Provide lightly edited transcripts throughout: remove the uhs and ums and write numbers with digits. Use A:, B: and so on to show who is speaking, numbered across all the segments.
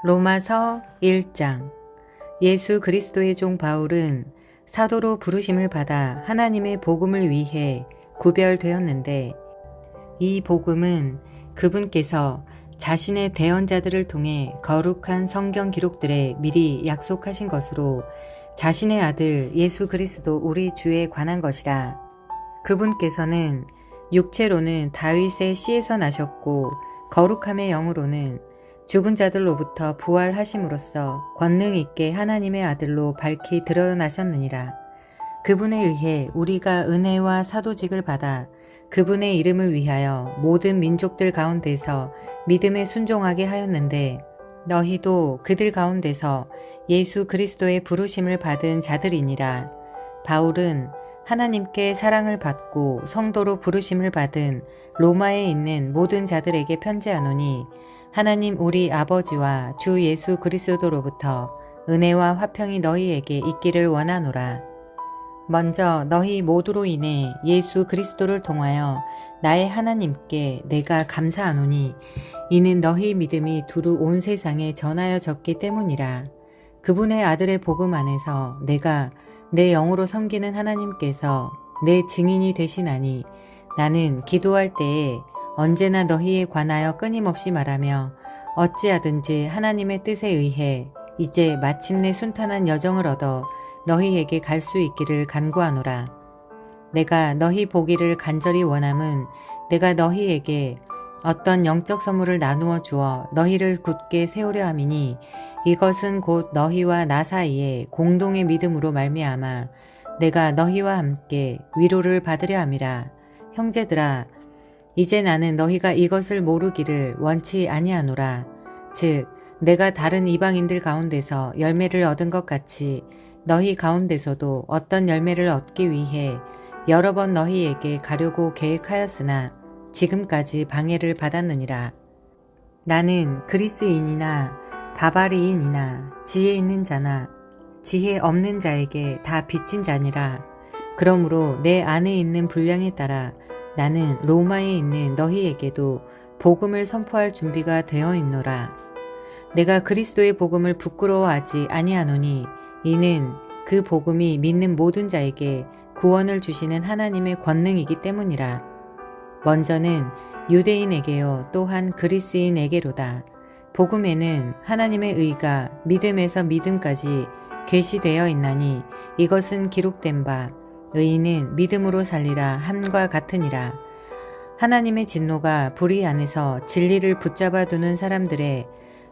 A: 로마서 1장. 예수 그리스도의 종 바울은 사도로 부르심을 받아 하나님의 복음을 위해 구별되었는데, 이 복음은 그분께서 자신의 대언자들을 통해 거룩한 성경 기록들에 미리 약속하신 것으로 자신의 아들 예수 그리스도 우리 주에 관한 것이라. 그분께서는 육체로는 다윗의 씨에서 나셨고 거룩함의 영으로는 죽은 자들로부터 부활하심으로써 권능 있게 하나님의 아들로 밝히 드러나셨느니라. 그분에 의해 우리가 은혜와 사도직을 받아 그분의 이름을 위하여 모든 민족들 가운데서 믿음에 순종하게 하였는데, 너희도 그들 가운데서 예수 그리스도의 부르심을 받은 자들이니라. 바울은 하나님께 사랑을 받고 성도로 부르심을 받은 로마에 있는 모든 자들에게 편지하노니, 하나님 우리 아버지와 주 예수 그리스도로부터 은혜와 화평이 너희에게 있기를 원하노라. 먼저 너희 모두로 인해 예수 그리스도를 통하여 나의 하나님께 내가 감사하노니, 이는 너희 믿음이 두루 온 세상에 전하여졌기 때문이라. 그분의 아들의 복음 안에서 내가 내 영으로 섬기는 하나님께서 내 증인이 되시나니, 나는 기도할 때에 언제나 너희에 관하여 끊임없이 말하며 어찌하든지 하나님의 뜻에 의해 이제 마침내 순탄한 여정을 얻어 너희에게 갈 수 있기를 간구하노라. 내가 너희 보기를 간절히 원함은 내가 너희에게 어떤 영적 선물을 나누어 주어 너희를 굳게 세우려 함이니, 이것은 곧 너희와 나 사이에 공동의 믿음으로 말미암아 내가 너희와 함께 위로를 받으려 함이라. 형제들아, 이제 나는 너희가 이것을 모르기를 원치 아니하노라. 즉 내가 다른 이방인들 가운데서 열매를 얻은 것 같이 너희 가운데서도 어떤 열매를 얻기 위해 여러 번 너희에게 가려고 계획하였으나 지금까지 방해를 받았느니라. 나는 그리스인이나 바바리인이나 지혜 있는 자나 지혜 없는 자에게 다 빚진 자니라. 그러므로 내 안에 있는 분량에 따라 나는 로마에 있는 너희에게도 복음을 선포할 준비가 되어 있노라. 내가 그리스도의 복음을 부끄러워하지 아니하노니, 이는 그 복음이 믿는 모든 자에게 구원을 주시는 하나님의 권능이기 때문이라. 먼저는 유대인에게요 또한 그리스인에게로다. 복음에는 하나님의 의가 믿음에서 믿음까지 계시되어 있나니, 이것은 기록된 바 의인은 믿음으로 살리라 함과 같으니라. 하나님의 진노가 불의 안에서 진리를 붙잡아 두는 사람들의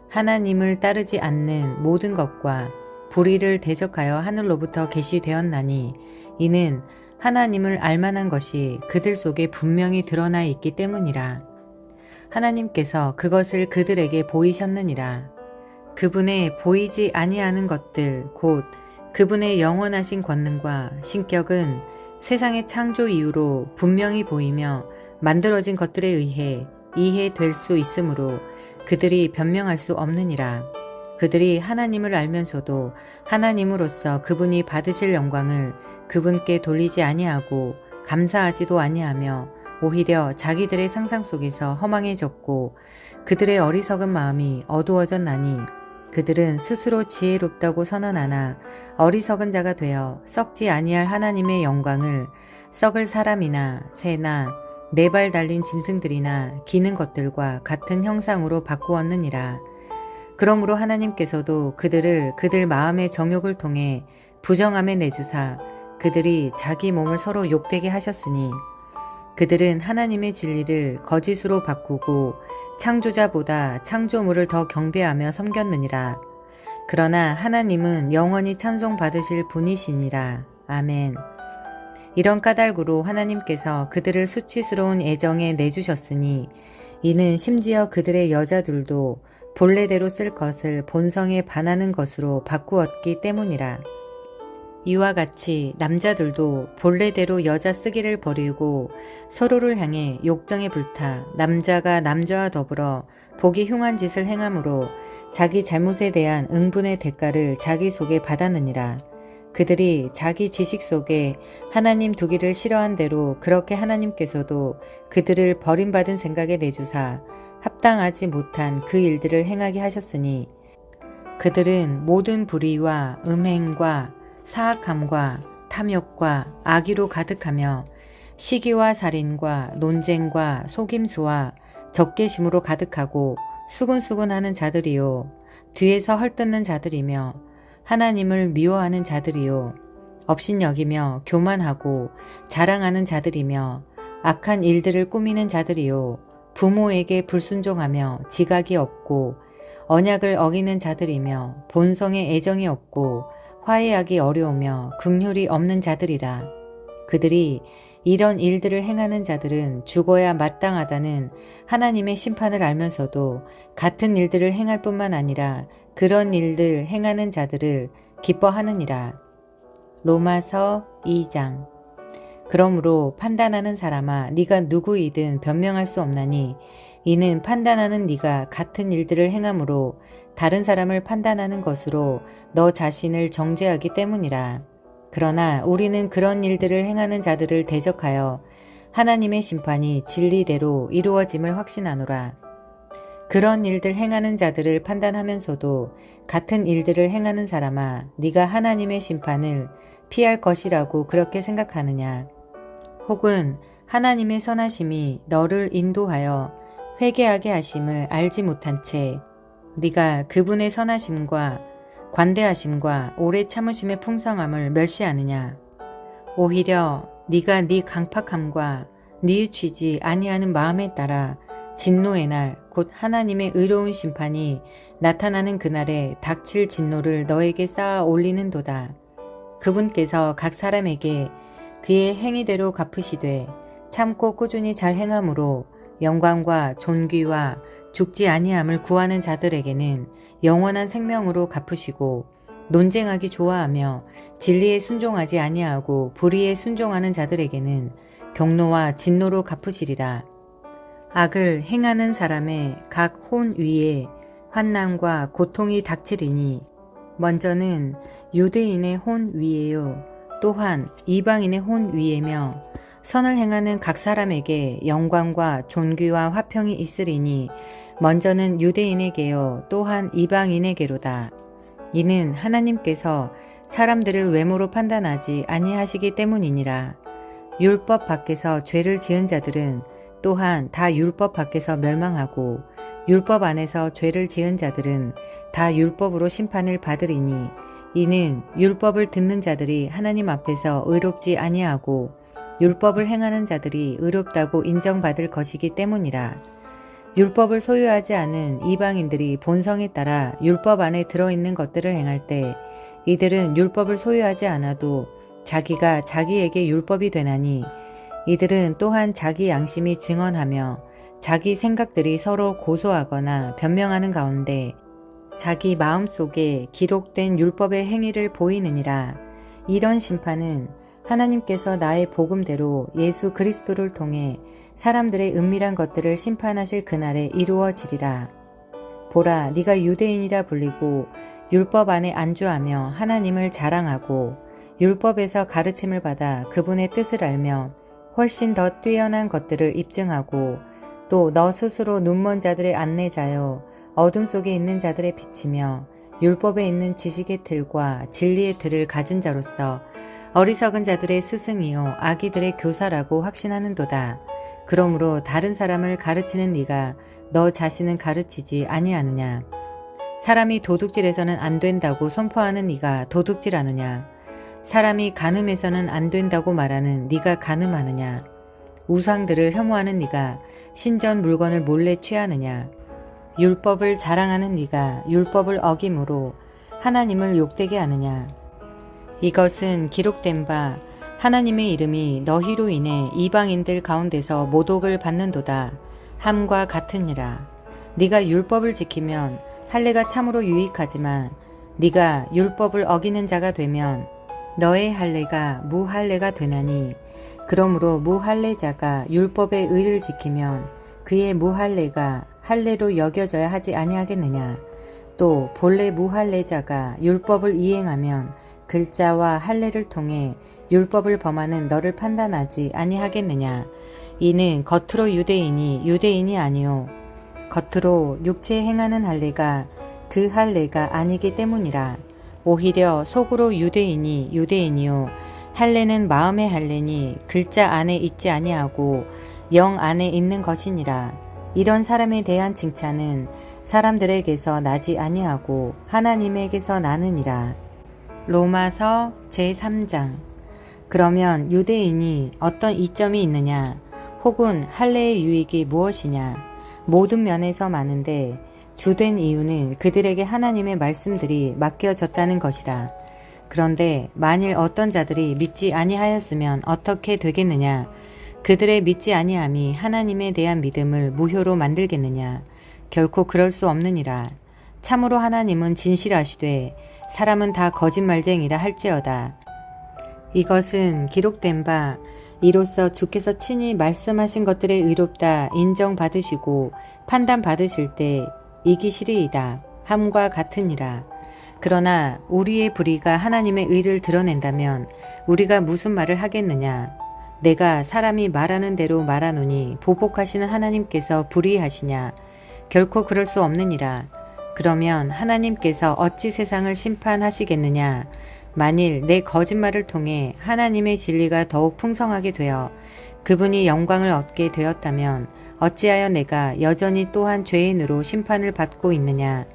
A: 하나님을 따르지 않는 모든 것과 불의를 대적하여 하늘로부터 계시되었나니, 이는 하나님을 알만한 것이 그들 속에 분명히 드러나 있기 때문이라. 하나님께서 그것을 그들에게 보이셨느니라. 그분의 보이지 아니하는 것들 곧 그분의 영원하신 권능과 신격은 세상의 창조 이후로 분명히 보이며 만들어진 것들에 의해 이해될 수 있으므로 그들이 변명할 수 없느니라. 그들이 하나님을 알면서도 하나님으로서 그분이 받으실 영광을 그분께 돌리지 아니하고 감사하지도 아니하며 오히려 자기들의 상상 속에서 허망해졌고 그들의 어리석은 마음이 어두워졌나니, 그들은 스스로 지혜롭다고 선언하나 어리석은 자가 되어 썩지 아니할 하나님의 영광을 썩을 사람이나 새나 네 발 달린 짐승들이나 기는 것들과 같은 형상으로 바꾸었느니라. 그러므로 하나님께서도 그들을 그들 마음의 정욕을 통해 부정함에 내주사 그들이 자기 몸을 서로 욕되게 하셨으니, 그들은 하나님의 진리를 거짓으로 바꾸고 창조자보다 창조물을 더 경배하며 섬겼느니라. 그러나 하나님은 영원히 찬송받으실 분이시니라. 아멘. 이런 까닭으로 하나님께서 그들을 수치스러운 애정에 내주셨으니, 이는 심지어 그들의 여자들도 본래대로 쓸 것을 본성에 반하는 것으로 바꾸었기 때문이라. 이와 같이 남자들도 본래대로 여자 쓰기를 버리고 서로를 향해 욕정에 불타 남자가 남자와 더불어 보기 흉한 짓을 행함으로 자기 잘못에 대한 응분의 대가를 자기 속에 받았느니라. 그들이 자기 지식 속에 하나님 두기를 싫어한 대로 그렇게 하나님께서도 그들을 버림받은 생각에 내주사 합당하지 못한 그 일들을 행하게 하셨으니, 그들은 모든 불의와 음행과 사악함과 탐욕과 악의로 가득하며 시기와 살인과 논쟁과 속임수와 적개심으로 가득하고 수군수군하는 자들이요 뒤에서 헐뜯는 자들이며 하나님을 미워하는 자들이요 업신여기며 교만하고 자랑하는 자들이며 악한 일들을 꾸미는 자들이요 부모에게 불순종하며 지각이 없고 언약을 어기는 자들이며 본성에 애정이 없고 화해하기 어려우며 긍휼이 없는 자들이라. 그들이 이런 일들을 행하는 자들은 죽어야 마땅하다는 하나님의 심판을 알면서도 같은 일들을 행할 뿐만 아니라 그런 일들 행하는 자들을 기뻐하느니라. 로마서 2장. 그러므로 판단하는 사람아 네가 누구이든 변명할 수 없나니 이는 판단하는 네가 같은 일들을 행함으로 다른 사람을 판단하는 것으로 너 자신을 정죄하기 때문이라. 그러나 우리는 그런 일들을 행하는 자들을 대적하여 하나님의 심판이 진리대로 이루어짐을 확신하노라. 그런 일들 행하는 자들을 판단하면서도 같은 일들을 행하는 사람아 네가 하나님의 심판을 피할 것이라고 그렇게 생각하느냐. 혹은 하나님의 선하심이 너를 인도하여 회개하게 하심을 알지 못한 채 네가 그분의 선하심과 관대하심과 오래 참으심의 풍성함을 멸시하느냐. 오히려 네가 네 강팍함과 뉘우치지 아니하는 마음에 따라 진노의 날 곧 하나님의 의로운 심판이 나타나는 그날에 닥칠 진노를 너에게 쌓아 올리는도다. 그분께서 각 사람에게 그의 행위대로 갚으시되 참고 꾸준히 잘 행함으로 영광과 존귀와 죽지 아니함을 구하는 자들에게는 영원한 생명으로 갚으시고 논쟁하기 좋아하며 진리에 순종하지 아니하고 불의에 순종하는 자들에게는 경노와 진노로 갚으시리라. 악을 행하는 사람의 각 혼 위에 환난과 고통이 닥치리니 먼저는 유대인의 혼 위에요 또한 이방인의 혼 위에며 선을 행하는 각 사람에게 영광과 존귀와 화평이 있으리니 먼저는 유대인에게요 또한 이방인에게로다. 이는 하나님께서 사람들을 외모로 판단하지 아니하시기 때문이니라. 율법 밖에서 죄를 지은 자들은 또한 다 율법 밖에서 멸망하고 율법 안에서 죄를 지은 자들은 다 율법으로 심판을 받으리니 이는 율법을 듣는 자들이 하나님 앞에서 의롭지 아니하고 율법을 행하는 자들이 의롭다고 인정받을 것이기 때문이라. 율법을 소유하지 않은 이방인들이 본성에 따라 율법 안에 들어있는 것들을 행할 때 이들은 율법을 소유하지 않아도 자기가 자기에게 율법이 되나니 이들은 또한 자기 양심이 증언하며 자기 생각들이 서로 고소하거나 변명하는 가운데 자기 마음속에 기록된 율법의 행위를 보이느니라. 이런 심판은 하나님께서 나의 복음대로 예수 그리스도를 통해 사람들의 은밀한 것들을 심판하실 그날에 이루어지리라. 보라, 네가 유대인이라 불리고 율법 안에 안주하며 하나님을 자랑하고 율법에서 가르침을 받아 그분의 뜻을 알며 훨씬 더 뛰어난 것들을 입증하고 또 너 스스로 눈먼 자들의 안내자여 어둠 속에 있는 자들의 빛이며 율법에 있는 지식의 틀과 진리의 틀을 가진 자로서 어리석은 자들의 스승이요 아기들의 교사라고 확신하는도다. 그러므로 다른 사람을 가르치는 네가 너 자신은 가르치지 아니하느냐. 사람이 도둑질해서는 안 된다고 선포하는 네가 도둑질하느냐. 사람이 간음해서는 안 된다고 말하는 네가 간음하느냐. 우상들을 혐오하는 네가 신전 물건을 몰래 취하느냐. 율법을 자랑하는 네가 율법을 어김으로 하나님을 욕되게 하느냐. 이것은 기록된 바 하나님의 이름이 너희로 인해 이방인들 가운데서 모독을 받는도다 함과 같으니라. 네가 율법을 지키면 할례가 참으로 유익하지만 네가 율법을 어기는 자가 되면 너의 할례가 무할례가 되나니 그러므로 무할례자가 율법의 의를 지키면 그의 무할례가 할례로 여겨져야 하지 아니하겠느냐. 또 본래 무할례자가 율법을 이행하면 글자와 할례를 통해 율법을 범하는 너를 판단하지 아니하겠느냐. 이는 겉으로 유대인이 유대인이 아니요 겉으로 육체에 행하는 할례가 그 할례가 아니기 때문이라. 오히려 속으로 유대인이 유대인이요 할례는 마음의 할례니 글자 안에 있지 아니하고 영 안에 있는 것이니라. 이런 사람에 대한 칭찬은 사람들에게서 나지 아니하고 하나님에게서 나느니라. 로마서 제3장. 그러면 유대인이 어떤 이점이 있느냐? 혹은 할례의 유익이 무엇이냐? 모든 면에서 많은데 주된 이유는 그들에게 하나님의 말씀들이 맡겨졌다는 것이라. 그런데 만일 어떤 자들이 믿지 아니하였으면 어떻게 되겠느냐? 그들의 믿지 아니함이 하나님에 대한 믿음을 무효로 만들겠느냐? 결코 그럴 수 없느니라. 참으로 하나님은 진실하시되 사람은 다 거짓말쟁이라 할지어다. 이것은 기록된 바 이로써 주께서 친히 말씀하신 것들의 의롭다 인정받으시고 판단받으실 때 이기시리이다 함과 같으니라. 그러나 우리의 불의가 하나님의 의를 드러낸다면 우리가 무슨 말을 하겠느냐? 내가 사람이 말하는 대로 말하노니 보복하시는 하나님께서 불의하시냐? 결코 그럴 수 없느니라. 그러면 하나님께서 어찌 세상을 심판하시겠느냐? 만일 내 거짓말을 통해 하나님의 진리가 더욱 풍성하게 되어 그분이 영광을 얻게 되었다면 어찌하여 내가 여전히 또한 죄인으로 심판을 받고 있느냐?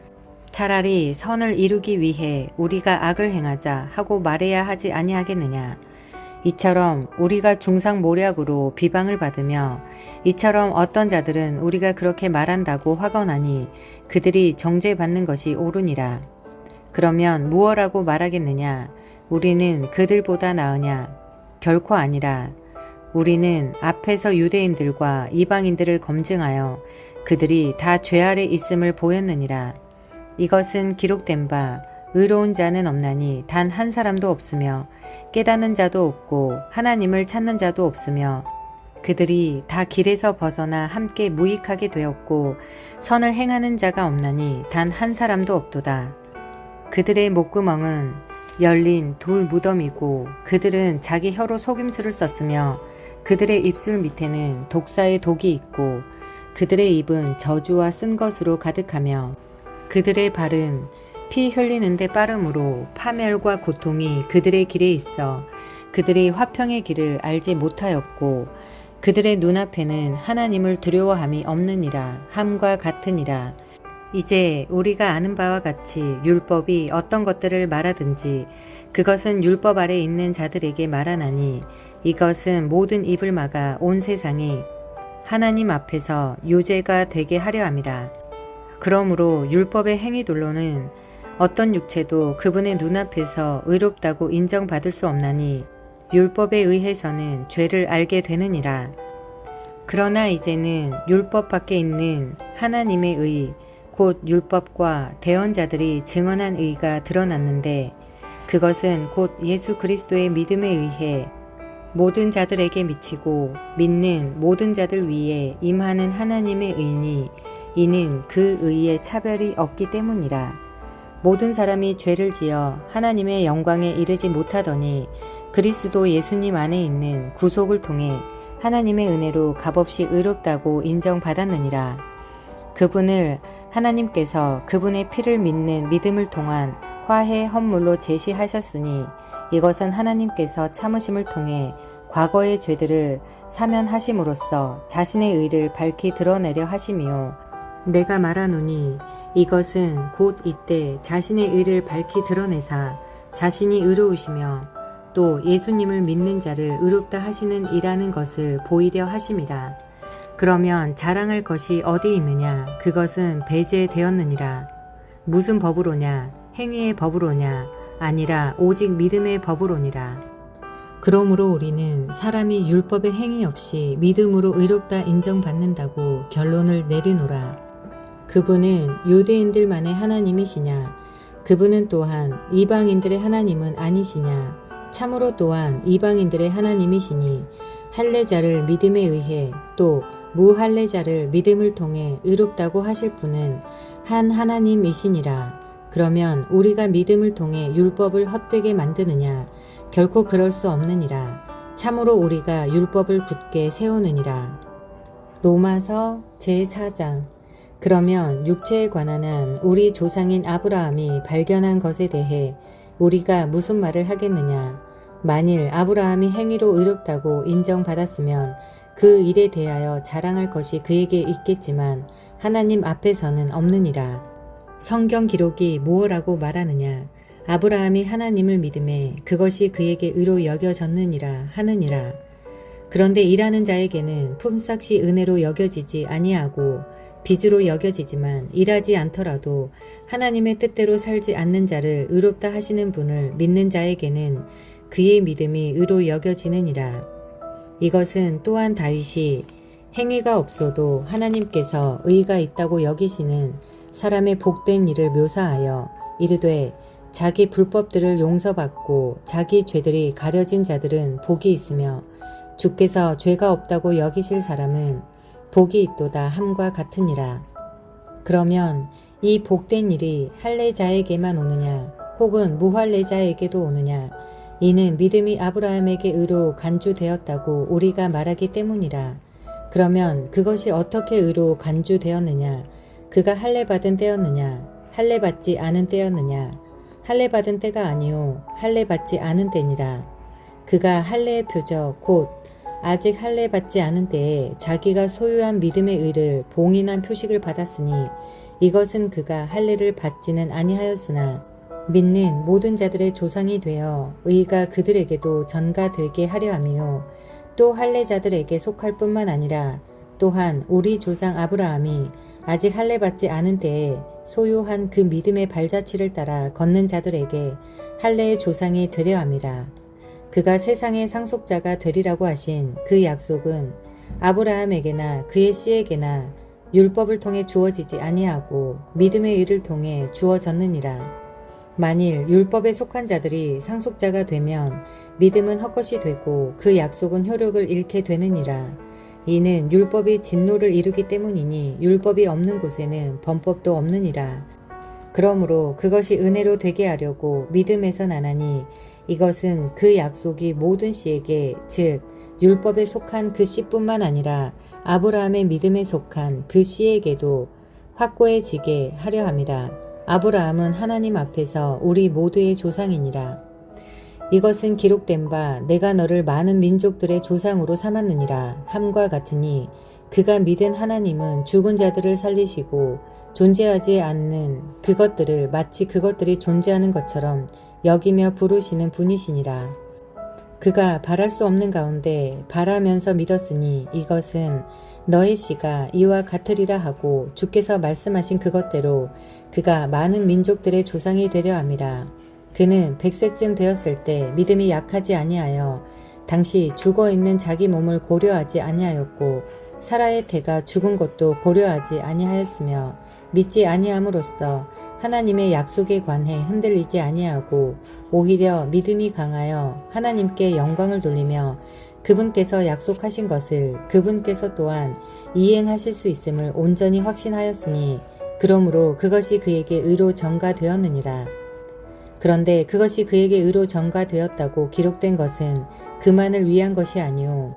A: 차라리 선을 이루기 위해 우리가 악을 행하자 하고 말해야 하지 아니하겠느냐? 이처럼 우리가 중상모략으로 비방을 받으며 이처럼 어떤 자들은 우리가 그렇게 말한다고 화건하니 그들이 정죄받는 것이 옳으니라. 그러면 무엇라고 말하겠느냐? 우리는 그들보다 나으냐? 결코 아니라. 우리는 앞에서 유대인들과 이방인들을 검증하여 그들이 다 죄 아래 있음을 보였느니라. 이것은 기록된 바 의로운 자는 없나니 단 한 사람도 없으며 깨닫는 자도 없고 하나님을 찾는 자도 없으며 그들이 다 길에서 벗어나 함께 무익하게 되었고 선을 행하는 자가 없나니 단 한 사람도 없도다. 그들의 목구멍은 열린 돌 무덤이고 그들은 자기 혀로 속임수를 썼으며 그들의 입술 밑에는 독사의 독이 있고 그들의 입은 저주와 쓴 것으로 가득하며 그들의 발은 피 흘리는 데 빠름으로 파멸과 고통이 그들의 길에 있어 그들이 화평의 길을 알지 못하였고 그들의 눈앞에는 하나님을 두려워함이 없느니라 함과 같으니라. 이제 우리가 아는 바와 같이 율법이 어떤 것들을 말하든지 그것은 율법 아래 있는 자들에게 말하나니 이것은 모든 입을 막아 온 세상이 하나님 앞에서 유죄가 되게 하려 함이라. 그러므로 율법의 행위들로는 어떤 육체도 그분의 눈앞에서 의롭다고 인정받을 수 없나니 율법에 의해서는 죄를 알게 되느니라. 그러나 이제는 율법 밖에 있는 하나님의 의 곧 율법과 대언자들이 증언한 의가 드러났는데 그것은 곧 예수 그리스도의 믿음에 의해 모든 자들에게 미치고 믿는 모든 자들 위에 임하는 하나님의 의니 이는 그 의에 차별이 없기 때문이라. 모든 사람이 죄를 지어 하나님의 영광에 이르지 못하더니 그리스도 예수님 안에 있는 구속을 통해 하나님의 은혜로 값없이 의롭다고 인정받았느니라. 그분을 하나님께서 그분의 피를 믿는 믿음을 통한 화해 헌물로 제시하셨으니 이것은 하나님께서 참으심을 통해 과거의 죄들을 사면하심으로써 자신의 의를 밝히 드러내려 하심이요. 내가 말하노니 이것은 곧 이때 자신의 의를 밝히 드러내사 자신이 의로우시며 또 예수님을 믿는 자를 의롭다 하시는 이라는 것을 보이려 하심이라. 그러면 자랑할 것이 어디 있느냐? 그것은 배제되었느니라. 무슨 법으로냐? 행위의 법으로냐? 아니라 오직 믿음의 법으로니라. 그러므로 우리는 사람이 율법의 행위 없이 믿음으로 의롭다 인정받는다고 결론을 내리노라. 그분은 유대인들만의 하나님이시냐? 그분은 또한 이방인들의 하나님은 아니시냐? 참으로 또한 이방인들의 하나님이시니 할례자를 믿음에 의해 또 무할례자를 믿음을 통해 의롭다고 하실 분은 한 하나님이시니라. 그러면 우리가 믿음을 통해 율법을 헛되게 만드느냐? 결코 그럴 수 없느니라. 참으로 우리가 율법을 굳게 세우느니라. 로마서 제4장. 그러면 육체에 관한 한 우리 조상인 아브라함이 발견한 것에 대해 우리가 무슨 말을 하겠느냐? 만일 아브라함이 행위로 의롭다고 인정받았으면 그 일에 대하여 자랑할 것이 그에게 있겠지만 하나님 앞에서는 없느니라. 성경 기록이 무엇라고 말하느냐? 아브라함이 하나님을 믿음에 그것이 그에게 의로 여겨졌느니라 하느니라. 그런데 일하는 자에게는 품삯이 은혜로 여겨지지 아니하고 빚으로 여겨지지만 일하지 않더라도 하나님의 뜻대로 살지 않는 자를 의롭다 하시는 분을 믿는 자에게는 그의 믿음이 의로 여겨지느니라. 이것은 또한 다윗이 행위가 없어도 하나님께서 의가 있다고 여기시는 사람의 복된 일을 묘사하여 이르되 자기 불법들을 용서받고 자기 죄들이 가려진 자들은 복이 있으며 주께서 죄가 없다고 여기실 사람은 복이 있도다 함과 같으니라. 그러면 이 복된 일이 할례자에게만 오느냐 혹은 무할례자에게도 오느냐? 이는 믿음이 아브라함에게 의로 간주되었다고 우리가 말하기 때문이라. 그러면 그것이 어떻게 의로 간주되었느냐? 그가 할례받은 때였느냐? 할례받지 않은 때였느냐? 할례받은 때가 아니요 할례받지 않은 때니라. 그가 할례의 표적 곧 아직 할례받지 않은 때에 자기가 소유한 믿음의 의를 봉인한 표식을 받았으니 이것은 그가 할례를 받지는 아니하였으나 믿는 모든 자들의 조상이 되어 의가 그들에게도 전가되게 하려 함이요 또 할례자들에게 속할 뿐만 아니라 또한 우리 조상 아브라함이 아직 할례받지 않은 때에 소유한 그 믿음의 발자취를 따라 걷는 자들에게 할례의 조상이 되려 함이라. 그가 세상의 상속자가 되리라고 하신 그 약속은 아브라함에게나 그의 씨에게나 율법을 통해 주어지지 아니하고 믿음의 의를 통해 주어졌느니라. 만일 율법에 속한 자들이 상속자가 되면 믿음은 헛것이 되고 그 약속은 효력을 잃게 되느니라. 이는 율법이 진노를 이루기 때문이니 율법이 없는 곳에는 범법도 없느니라. 그러므로 그것이 은혜로 되게 하려고 믿음에서 나나니 이것은 그 약속이 모든 씨에게 즉 율법에 속한 그 씨뿐만 아니라 아브라함의 믿음에 속한 그 씨에게도 확고해지게 하려 함이라. 아브라함은 하나님 앞에서 우리 모두의 조상이니라. 이것은 기록된 바 내가 너를 많은 민족들의 조상으로 삼았느니라 함과 같으니 그가 믿은 하나님은 죽은 자들을 살리시고 존재하지 않는 그것들을 마치 그것들이 존재하는 것처럼 여기며 부르시는 분이시니라. 그가 바랄 수 없는 가운데 바라면서 믿었으니 이것은 너의 씨가 이와 같으리라 하고 주께서 말씀하신 그것대로 그가 많은 민족들의 조상이 되려 함이라. 그는 100세쯤 되었을 때 믿음이 약하지 아니하여 당시 죽어있는 자기 몸을 고려하지 아니하였고 사라의 태가 죽은 것도 고려하지 아니하였으며 믿지 아니함으로써 하나님의 약속에 관해 흔들리지 아니하고 오히려 믿음이 강하여 하나님께 영광을 돌리며 그분께서 약속하신 것을 그분께서 또한 이행하실 수 있음을 온전히 확신하였으니 그러므로 그것이 그에게 의로 전가되었느니라. 그런데 그것이 그에게 의로 전가되었다고 기록된 것은 그만을 위한 것이 아니오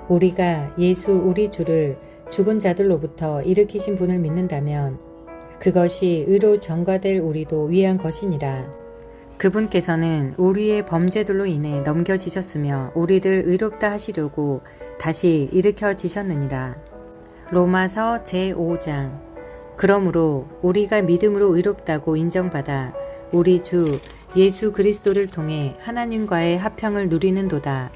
A: 우리가 예수 우리 주를 죽은 자들로부터 일으키신 분을 믿는다면 그것이 의로 전가될 우리도 위한 것이니라. 그분께서는 우리의 범죄들로 인해 넘겨지셨으며 우리를 의롭다 하시려고 다시 일으켜지셨느니라. 로마서 제5장. 그러므로 우리가 믿음으로 의롭다고 인정받아 우리 주 예수 그리스도를 통해 하나님과의 화평을 누리는도다.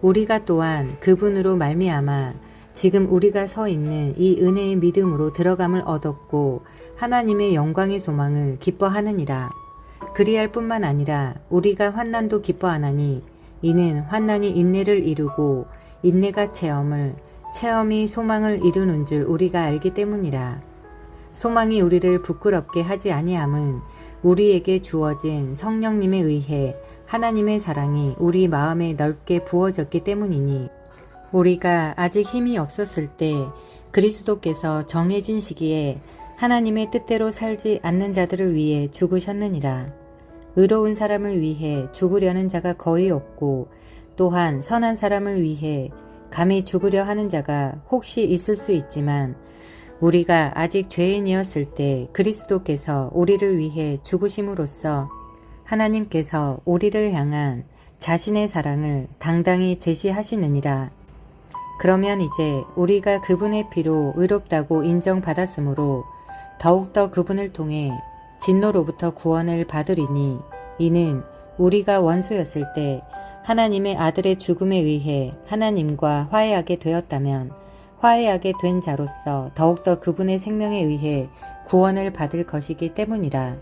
A: 우리가 또한 그분으로 말미암아 지금 우리가 서 있는 이 은혜의 믿음으로 들어감을 얻었고 하나님의 영광의 소망을 기뻐하느니라. 그리할 뿐만 아니라 우리가 환난도 기뻐하나니 이는 환난이 인내를 이루고 인내가 체험을 체험이 소망을 이루는 줄 우리가 알기 때문이라. 소망이 우리를 부끄럽게 하지 아니함은 우리에게 주어진 성령님에 의해 하나님의 사랑이 우리 마음에 넓게 부어졌기 때문이니 우리가 아직 힘이 없었을 때 그리스도께서 정해진 시기에 하나님의 뜻대로 살지 않는 자들을 위해 죽으셨느니라. 의로운 사람을 위해 죽으려는 자가 거의 없고 또한 선한 사람을 위해 감히 죽으려 하는 자가 혹시 있을 수 있지만 우리가 아직 죄인이었을 때 그리스도께서 우리를 위해 죽으심으로써 하나님께서 우리를 향한 자신의 사랑을 당당히 제시하시느니라. 그러면 이제 우리가 그분의 피로 의롭다고 인정받았으므로 더욱더 그분을 통해 진노로부터 구원을 받으리니, 이는 우리가 원수였을 때 하나님의 아들의 죽음에 의해 하나님과 화해하게 되었다면 화해하게 된 자로서 더욱더 그분의 생명에 의해 구원을 받을 것이기 때문이라.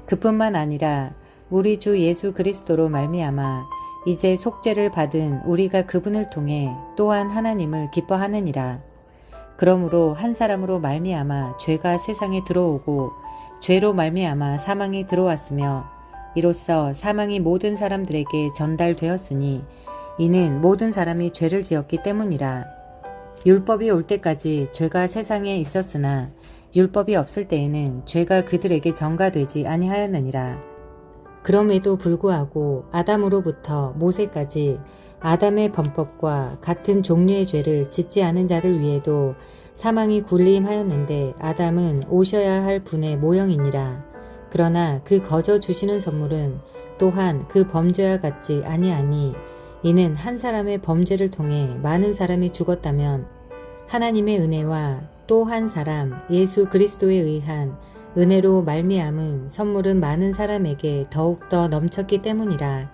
A: 그뿐만 아니라 우리 주 예수 그리스도로 말미암아 이제 속죄를 받은 우리가 그분을 통해 또한 하나님을 기뻐하느니라. 그러므로 한 사람으로 말미암아 죄가 세상에 들어오고 죄로 말미암아 사망이 들어왔으며 이로써 사망이 모든 사람들에게 전달되었으니 이는 모든 사람이 죄를 지었기 때문이라. 율법이 올 때까지 죄가 세상에 있었으나 율법이 없을 때에는 죄가 그들에게 전가되지 아니하였느니라. 그럼에도 불구하고 아담으로부터 모세까지 아담의 범법과 같은 종류의 죄를 짓지 않은 자들 위에도 사망이 군림하였는데 아담은 오셔야 할 분의 모형이니라. 그러나 그 거저 주시는 선물은 또한 그 범죄와 같지 아니하니 이는 한 사람의 범죄를 통해 많은 사람이 죽었다면 하나님의 은혜와 또 한 사람 예수 그리스도에 의한 은혜로 말미암은 선물은 많은 사람에게 더욱더 넘쳤기 때문이라.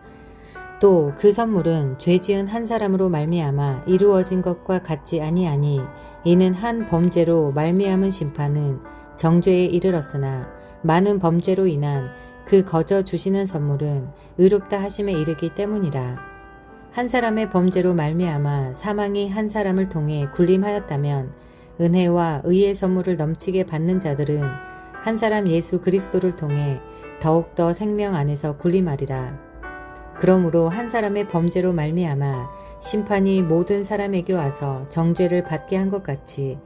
A: 또 그 선물은 죄 지은 한 사람으로 말미암아 이루어진 것과 같지 아니하니 이는 한 범죄로 말미암은 심판은 정죄에 이르렀으나 많은 범죄로 인한 그 거저 주시는 선물은 의롭다 하심에 이르기 때문이라. 한 사람의 범죄로 말미암아 사망이 한 사람을 통해 군림하였다면 은혜와 의의 선물을 넘치게 받는 자들은 한 사람 예수 그리스도를 통해 더욱더 생명 안에서 군림하리라. 그러므로 한 사람의 범죄로 말미암아 심판이 모든 사람에게 와서 정죄를 받게 한 것 같이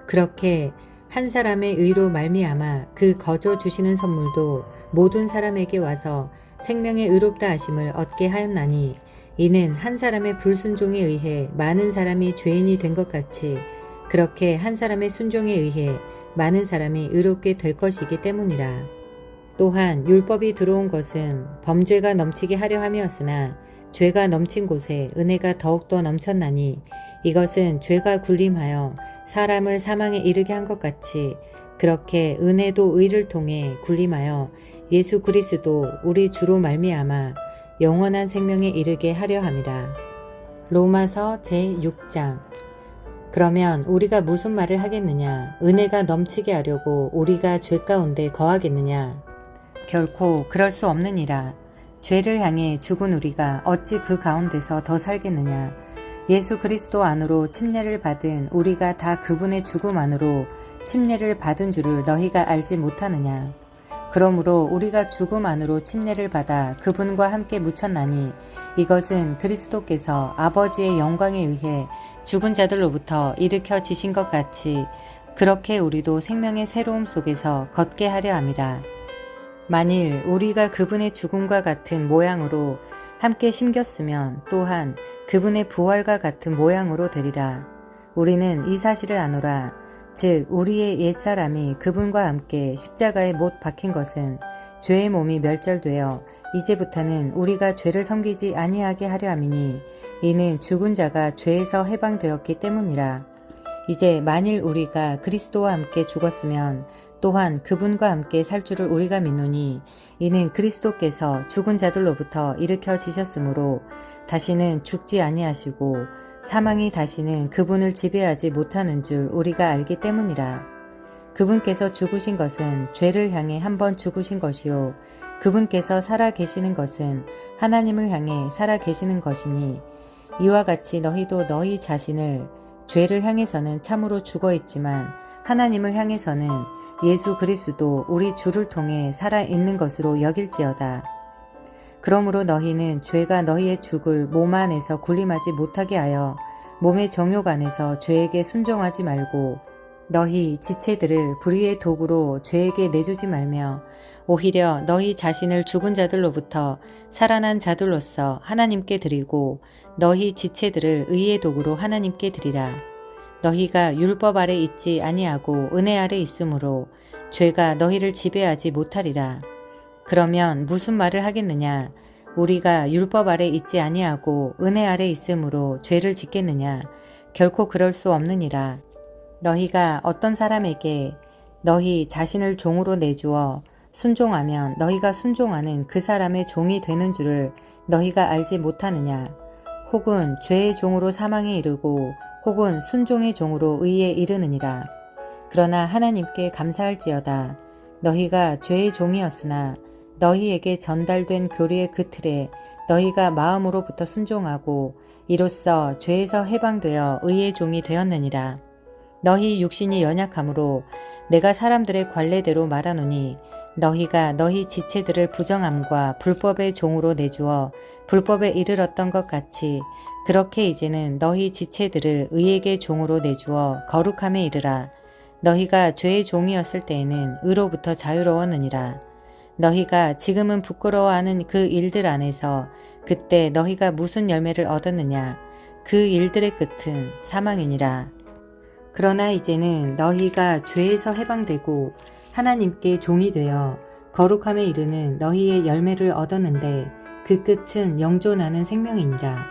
A: 그렇게 한 사람의 의로 말미암아 그 거저 주시는 선물도 모든 사람에게 와서 생명의 의롭다 하심을 얻게 하였나니 이는 한 사람의 불순종에 의해 많은 사람이 죄인이 된 것 같이 그렇게 한 사람의 순종에 의해 많은 사람이 의롭게 될 것이기 때문이라. 또한 율법이 들어온 것은 범죄가 넘치게 하려 함이었으나 죄가 넘친 곳에 은혜가 더욱더 넘쳤나니 이것은 죄가 군림하여 사람을 사망에 이르게 한 것 같이 그렇게 은혜도 의를 통해 군림하여 예수 그리스도 우리 주로 말미암아 영원한 생명에 이르게 하려 함이라. 로마서 제6장. 그러면 우리가 무슨 말을 하겠느냐? 은혜가 넘치게 하려고 우리가 죄 가운데 거하겠느냐? 결코 그럴 수 없느니라. 죄를 향해 죽은 우리가 어찌 그 가운데서 더 살겠느냐? 예수 그리스도 안으로 침례를 받은 우리가 다 그분의 죽음 안으로 침례를 받은 줄을 너희가 알지 못하느냐? 그러므로 우리가 죽음 안으로 침례를 받아 그분과 함께 묻혔나니 이것은 그리스도께서 아버지의 영광에 의해 죽은 자들로부터 일으켜지신 것 같이 그렇게 우리도 생명의 새로움 속에서 걷게 하려 함이라. 만일 우리가 그분의 죽음과 같은 모양으로 함께 심겼으면 또한 그분의 부활과 같은 모양으로 되리라. 우리는 이 사실을 아노라. 즉 우리의 옛사람이 그분과 함께 십자가에 못 박힌 것은 죄의 몸이 멸절되어 이제부터는 우리가 죄를 섬기지 아니하게 하려 함이니 이는 죽은 자가 죄에서 해방되었기 때문이라. 이제 만일 우리가 그리스도와 함께 죽었으면 또한 그분과 함께 살 줄을 우리가 믿노니 이는 그리스도께서 죽은 자들로부터 일으켜지셨으므로 다시는 죽지 아니하시고 사망이 다시는 그분을 지배하지 못하는 줄 우리가 알기 때문이라. 그분께서 죽으신 것은 죄를 향해 한번 죽으신 것이요 그분께서 살아 계시는 것은 하나님을 향해 살아 계시는 것이니 이와 같이 너희도 너희 자신을 죄를 향해서는 참으로 죽어 있지만 하나님을 향해서는 예수 그리스도 우리 주를 통해 살아 있는 것으로 여길지어다. 그러므로 너희는 죄가 너희의 죽을 몸 안에서 군림하지 못하게 하여 몸의 정욕 안에서 죄에게 순종하지 말고 너희 지체들을 불의의 도구로 죄에게 내주지 말며 오히려 너희 자신을 죽은 자들로부터 살아난 자들로서 하나님께 드리고 너희 지체들을 의의 도구로 하나님께 드리라. 너희가 율법 아래 있지 아니하고 은혜 아래 있으므로 죄가 너희를 지배하지 못하리라. 그러면 무슨 말을 하겠느냐? 우리가 율법 아래 있지 아니하고 은혜 아래 있으므로 죄를 짓겠느냐? 결코 그럴 수 없느니라. 너희가 어떤 사람에게 너희 자신을 종으로 내주어 순종하면 너희가 순종하는 그 사람의 종이 되는 줄을 너희가 알지 못하느냐? 혹은 죄의 종으로 사망에 이르고 혹은 순종의 종으로 의에 이르느니라. 그러나 하나님께 감사할지어다. 너희가 죄의 종이었으나 너희에게 전달된 교리의 그 틀에 너희가 마음으로부터 순종하고 이로써 죄에서 해방되어 의의 종이 되었느니라. 너희 육신이 연약함으로 내가 사람들의 관례대로 말하노니 너희가 너희 지체들을 부정함과 불법의 종으로 내주어 불법에 이르렀던 것 같이 그렇게 이제는 너희 지체들을 의에게 종으로 내주어 거룩함에 이르라. 너희가 죄의 종이었을 때에는 의로부터 자유로웠느니라. 너희가 지금은 부끄러워하는 그 일들 안에서 그때 너희가 무슨 열매를 얻었느냐? 그 일들의 끝은 사망이니라. 그러나 이제는 너희가 죄에서 해방되고 하나님께 종이 되어 거룩함에 이르는 너희의 열매를 얻었는데 그 끝은 영존하는 생명이니라.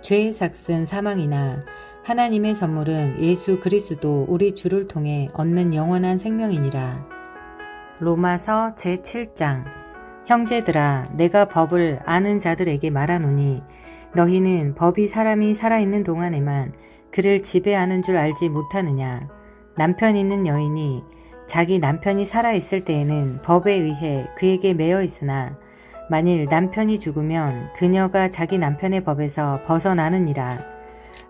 A: 죄의 삭은 사망이나 하나님의 선물은 예수 그리스도 우리 주를 통해 얻는 영원한 생명이니라. 로마서 제7장. 형제들아, 내가 법을 아는 자들에게 말하노니 너희는 법이 사람이 살아있는 동안에만 그를 지배하는 줄 알지 못하느냐. 남편 있는 여인이 자기 남편이 살아있을 때에는 법에 의해 그에게 매여 있으나 만일 남편이 죽으면 그녀가 자기 남편의 법에서 벗어나느니라.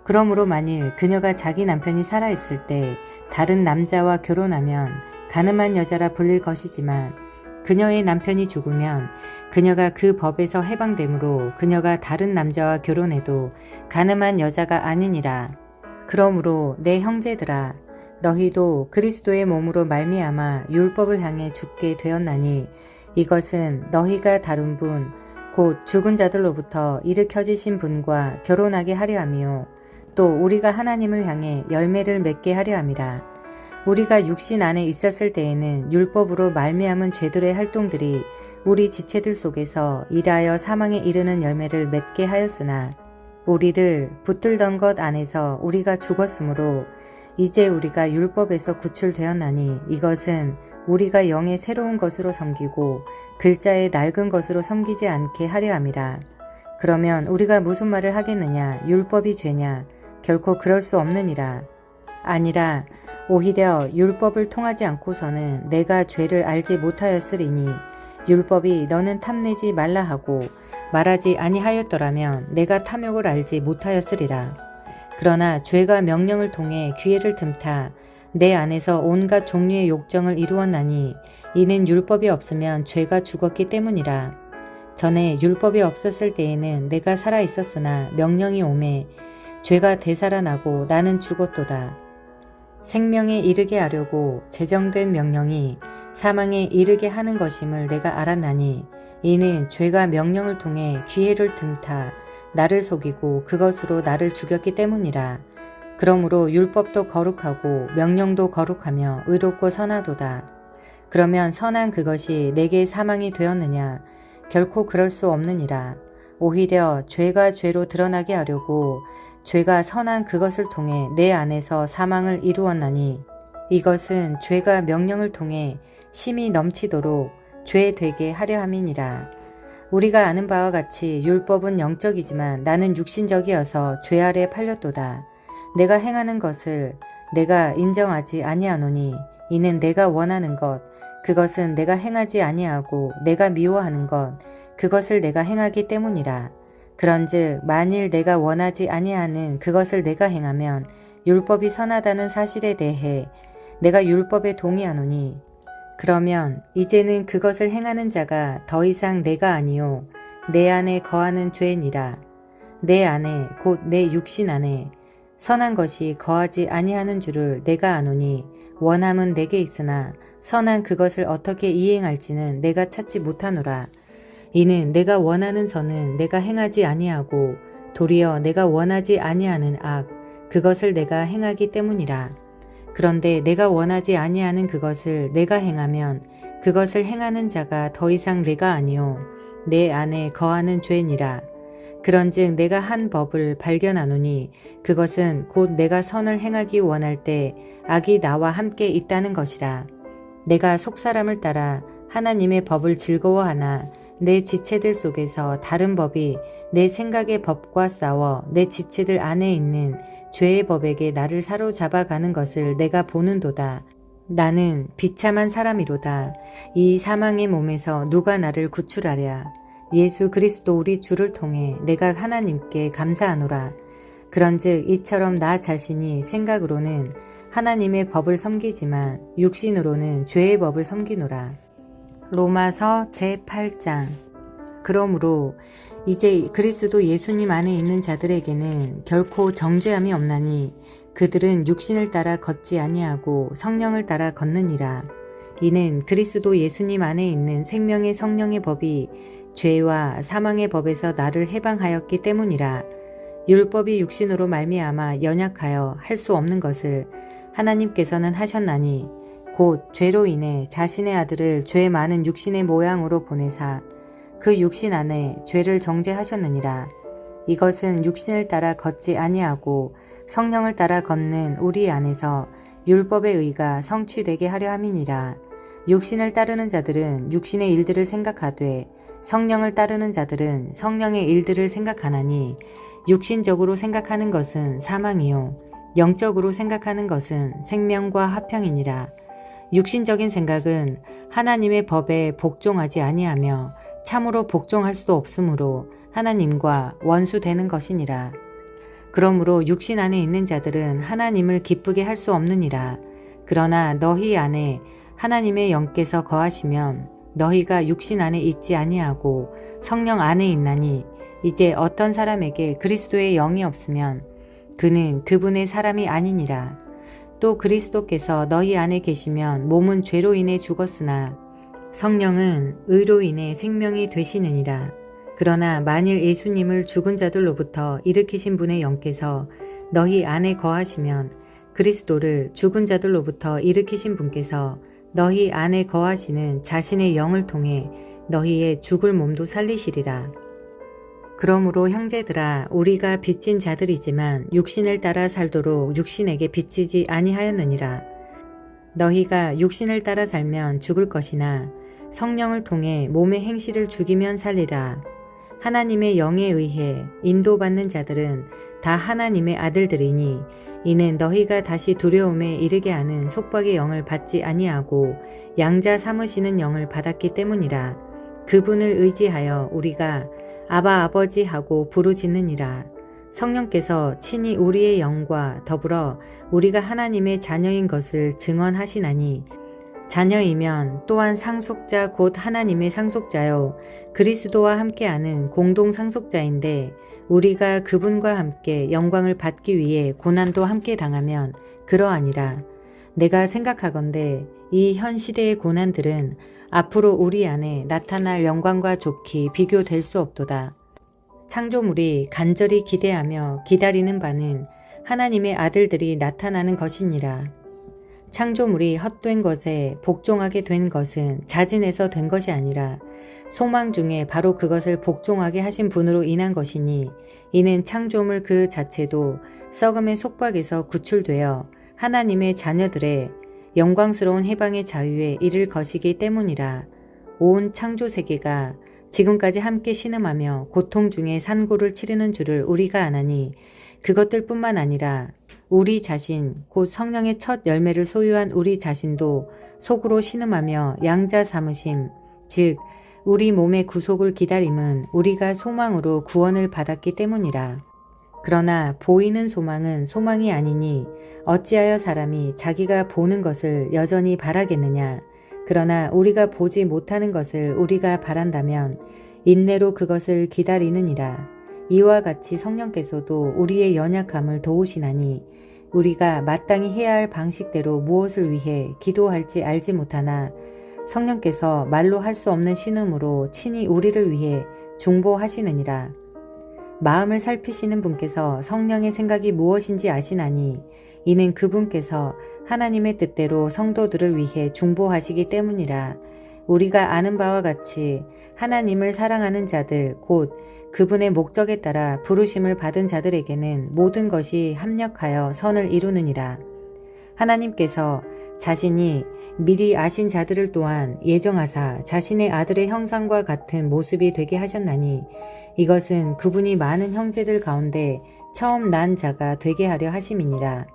A: 그러므로 만일 그녀가 자기 남편이 살아있을 때 다른 남자와 결혼하면 가늠한 여자라 불릴 것이지만 그녀의 남편이 죽으면 그녀가 그 법에서 해방되므로 그녀가 다른 남자와 결혼해도 가늠한 여자가 아니니라. 그러므로 내 형제들아, 너희도 그리스도의 몸으로 말미암아 율법을 향해 죽게 되었나니 이것은 너희가 다룬 분, 곧 죽은 자들로부터 일으켜지신 분과 결혼하게 하려 함이요 또 우리가 하나님을 향해 열매를 맺게 하려 함이라. 우리가 육신 안에 있었을 때에는 율법으로 말미암은 죄들의 활동들이 우리 지체들 속에서 일하여 사망에 이르는 열매를 맺게 하였으나 우리를 붙들던 것 안에서 우리가 죽었으므로 이제 우리가 율법에서 구출되었나니 이것은 우리가 영의 새로운 것으로 섬기고 글자의 낡은 것으로 섬기지 않게 하려 함이라. 그러면 우리가 무슨 말을 하겠느냐? 율법이 죄냐? 결코 그럴 수 없느니라. 아니라 오히려 율법을 통하지 않고서는 내가 죄를 알지 못하였으리니 율법이 너는 탐내지 말라 하고 말하지 아니하였더라면 내가 탐욕을 알지 못하였으리라. 그러나 죄가 명령을 통해 기회를 틈타 내 안에서 온갖 종류의 욕정을 이루었나니 이는 율법이 없으면 죄가 죽었기 때문이라. 전에 율법이 없었을 때에는 내가 살아 있었으나 명령이 오매 죄가 되살아나고 나는 죽었도다. 생명에 이르게 하려고 제정된 명령이 사망에 이르게 하는 것임을 내가 알았나니 이는 죄가 명령을 통해 기회를 틈타 나를 속이고 그것으로 나를 죽였기 때문이라. 그러므로 율법도 거룩하고 명령도 거룩하며 의롭고 선하도다. 그러면 선한 그것이 내게 사망이 되었느냐? 결코 그럴 수 없느니라. 오히려 죄가 죄로 드러나게 하려고 죄가 선한 그것을 통해 내 안에서 사망을 이루었나니 이것은 죄가 명령을 통해 심히 넘치도록 죄 되게 하려 함이니라. 우리가 아는 바와 같이 율법은 영적이지만 나는 육신적이어서 죄 아래 팔렸도다. 내가 행하는 것을 내가 인정하지 아니하노니 이는 내가 원하는 것 그것은 내가 행하지 아니하고 내가 미워하는 것 그것을 내가 행하기 때문이라. 그런즉 만일 내가 원하지 아니하는 그것을 내가 행하면 율법이 선하다는 사실에 대해 내가 율법에 동의하노니 그러면 이제는 그것을 행하는 자가 더 이상 내가 아니요 내 안에 거하는 죄니라. 내 안에 곧 내 육신 안에 선한 것이 거하지 아니하는 줄을 내가 아노니 원함은 내게 있으나 선한 그것을 어떻게 이행할지는 내가 찾지 못하노라. 이는 내가 원하는 선은 내가 행하지 아니하고 도리어 내가 원하지 아니하는 악 그것을 내가 행하기 때문이라. 그런데 내가 원하지 아니하는 그것을 내가 행하면 그것을 행하는 자가 더 이상 내가 아니요 내 안에 거하는 죄니라. 그런즉 내가 한 법을 발견하노니 그것은 곧 내가 선을 행하기 원할 때 악이 나와 함께 있다는 것이라. 내가 속사람을 따라 하나님의 법을 즐거워하나 내 지체들 속에서 다른 법이 내 생각의 법과 싸워 내 지체들 안에 있는 죄의 법에게 나를 사로잡아가는 것을 내가 보는도다. 나는 비참한 사람이로다. 이 사망의 몸에서 누가 나를 구출하랴. 예수 그리스도 우리 주를 통해 내가 하나님께 감사하노라. 그런즉 이처럼 나 자신이 생각으로는 하나님의 법을 섬기지만 육신으로는 죄의 법을 섬기노라. 로마서 제8장. 그러므로 이제 그리스도 예수님 안에 있는 자들에게는 결코 정죄함이 없나니 그들은 육신을 따라 걷지 아니하고 성령을 따라 걷느니라. 이는 그리스도 예수님 안에 있는 생명의 성령의 법이 죄와 사망의 법에서 나를 해방하였기 때문이라. 율법이 육신으로 말미암아 연약하여 할 수 없는 것을 하나님께서는 하셨나니 곧 죄로 인해 자신의 아들을 죄 많은 육신의 모양으로 보내사 그 육신 안에 죄를 정죄하셨느니라. 이것은 육신을 따라 걷지 아니하고 성령을 따라 걷는 우리 안에서 율법의 의가 성취되게 하려 함이니라. 육신을 따르는 자들은 육신의 일들을 생각하되 성령을 따르는 자들은 성령의 일들을 생각하나니 육신적으로 생각하는 것은 사망이요 영적으로 생각하는 것은 생명과 화평이니라. 육신적인 생각은 하나님의 법에 복종하지 아니하며 참으로 복종할 수도 없으므로 하나님과 원수되는 것이니라. 그러므로 육신 안에 있는 자들은 하나님을 기쁘게 할 수 없느니라. 그러나 너희 안에 하나님의 영께서 거하시면 너희가 육신 안에 있지 아니하고 성령 안에 있나니 이제 어떤 사람에게 그리스도의 영이 없으면 그는 그분의 사람이 아니니라. 또 그리스도께서 너희 안에 계시면 몸은 죄로 인해 죽었으나 성령은 의로 인해 생명이 되시느니라. 그러나 만일 예수님을 죽은 자들로부터 일으키신 분의 영께서 너희 안에 거하시면 그리스도를 죽은 자들로부터 일으키신 분께서 너희 안에 거하시는 자신의 영을 통해 너희의 죽을 몸도 살리시리라. 그러므로 형제들아 우리가 빚진 자들이지만 육신을 따라 살도록 육신에게 빚지지 아니하였느니라. 너희가 육신을 따라 살면 죽을 것이나 성령을 통해 몸의 행실을 죽이면 살리라. 하나님의 영에 의해 인도받는 자들은 다 하나님의 아들들이니 이는 너희가 다시 두려움에 이르게 하는 속박의 영을 받지 아니하고 양자 삼으시는 영을 받았기 때문이라. 그분을 의지하여 우리가 아바 아버지 하고 부르짖느니라. 성령께서 친히 우리의 영과 더불어 우리가 하나님의 자녀인 것을 증언하시나니 자녀이면 또한 상속자 곧 하나님의 상속자요 그리스도와 함께하는 공동 상속자인데 우리가 그분과 함께 영광을 받기 위해 고난도 함께 당하면 그러하니라. 내가 생각하건대 이 현 시대의 고난들은 앞으로 우리 안에 나타날 영광과 좋게 비교될 수 없도다. 창조물이 간절히 기대하며 기다리는 바는 하나님의 아들들이 나타나는 것이니라. 창조물이 헛된 것에 복종하게 된 것은 자진해서 된 것이 아니라 소망 중에 바로 그것을 복종하게 하신 분으로 인한 것이니 이는 창조물 그 자체도 썩음의 속박에서 구출되어 하나님의 자녀들의 영광스러운 해방의 자유에 이를 것이기 때문이라. 온 창조세계가 지금까지 함께 신음하며 고통 중에 산고를 치르는 줄을 우리가 아나니 그것들 뿐만 아니라 우리 자신 곧 성령의 첫 열매를 소유한 우리 자신도 속으로 신음하며 양자 삼으심 즉 우리 몸의 구속을 기다림은 우리가 소망으로 구원을 받았기 때문이라. 그러나 보이는 소망은 소망이 아니니 어찌하여 사람이 자기가 보는 것을 여전히 바라겠느냐. 그러나 우리가 보지 못하는 것을 우리가 바란다면 인내로 그것을 기다리느니라. 이와 같이 성령께서도 우리의 연약함을 도우시나니 우리가 마땅히 해야 할 방식대로 무엇을 위해 기도할지 알지 못하나 성령께서 말로 할 수 없는 신음으로 친히 우리를 위해 중보하시느니라. 마음을 살피시는 분께서 성령의 생각이 무엇인지 아시나니 이는 그분께서 하나님의 뜻대로 성도들을 위해 중보하시기 때문이라. 우리가 아는 바와 같이 하나님을 사랑하는 자들 곧 그분의 목적에 따라 부르심을 받은 자들에게는 모든 것이 합력하여 선을 이루느니라. 하나님께서 자신이 미리 아신 자들을 또한 예정하사 자신의 아들의 형상과 같은 모습이 되게 하셨나니 이것은 그분이 많은 형제들 가운데 처음 난 자가 되게 하려 하심이니라.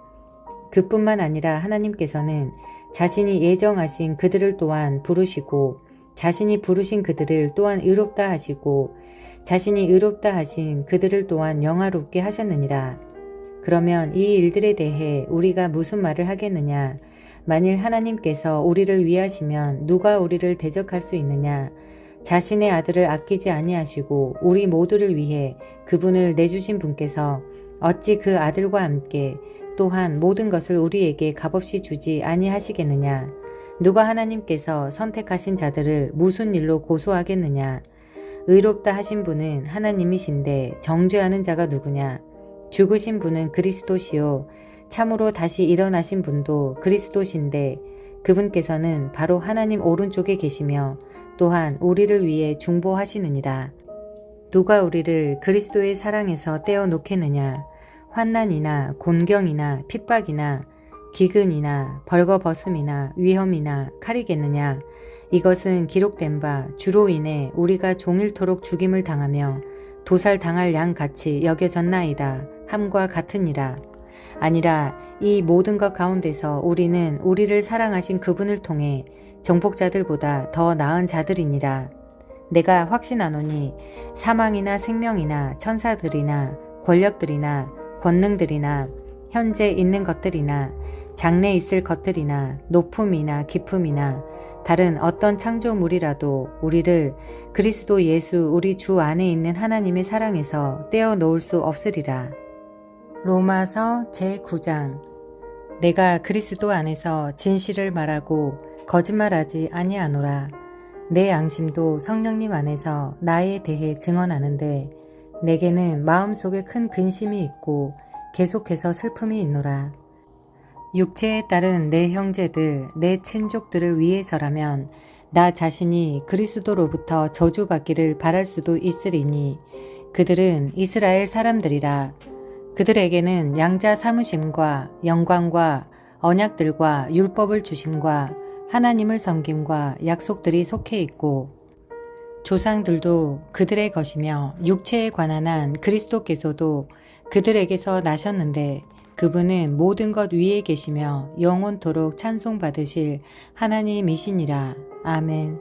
A: 그뿐만 아니라 하나님께서는 자신이 예정하신 그들을 또한 부르시고 자신이 부르신 그들을 또한 의롭다 하시고 자신이 의롭다 하신 그들을 또한 영화롭게 하셨느니라. 그러면 이 일들에 대해 우리가 무슨 말을 하겠느냐? 만일 하나님께서 우리를 위하시면 누가 우리를 대적할 수 있느냐? 자신의 아들을 아끼지 아니하시고 우리 모두를 위해 그분을 내주신 분께서 어찌 그 아들과 함께 또한 모든 것을 우리에게 값없이 주지 아니하시겠느냐? 누가 하나님께서 선택하신 자들을 무슨 일로 고소하겠느냐? 의롭다 하신 분은 하나님이신데 정죄하는 자가 누구냐? 죽으신 분은 그리스도시요 참으로 다시 일어나신 분도 그리스도신데 그분께서는 바로 하나님 오른쪽에 계시며 또한 우리를 위해 중보하시느니라. 누가 우리를 그리스도의 사랑에서 떼어놓겠느냐? 환난이나 곤경이나 핍박이나 기근이나 벌거벗음이나 위험이나 칼이겠느냐? 이것은 기록된 바 주로 인해 우리가 종일토록 죽임을 당하며 도살당할 양같이 여겨졌나이다 함과 같으니라. 아니라 이 모든 것 가운데서 우리는 우리를 사랑하신 그분을 통해 정복자들보다 더 나은 자들이니라. 내가 확신하노니 사망이나 생명이나 천사들이나 권력들이나 권능들이나 현재 있는 것들이나 장래 있을 것들이나 높음이나 깊음이나 다른 어떤 창조물이라도 우리를 그리스도 예수 우리 주 안에 있는 하나님의 사랑에서 떼어놓을 수 없으리라. 로마서 제9장. 내가 그리스도 안에서 진실을 말하고 거짓말하지 아니하노라. 내 양심도 성령님 안에서 나에 대해 증언하는데 내게는 마음속에 큰 근심이 있고 계속해서 슬픔이 있노라. 육체에 따른 내 형제들, 내 친족들을 위해서라면 나 자신이 그리스도로부터 저주받기를 바랄 수도 있으리니 그들은 이스라엘 사람들이라. 그들에게는 양자 삼으심과 영광과 언약들과 율법을 주심과 하나님을 섬김과 약속들이 속해 있고 조상들도 그들의 것이며 육체에 관한 한 그리스도께서도 그들에게서 나셨는데 그분은 모든 것 위에 계시며 영원토록 찬송받으실 하나님이시니라. 아멘.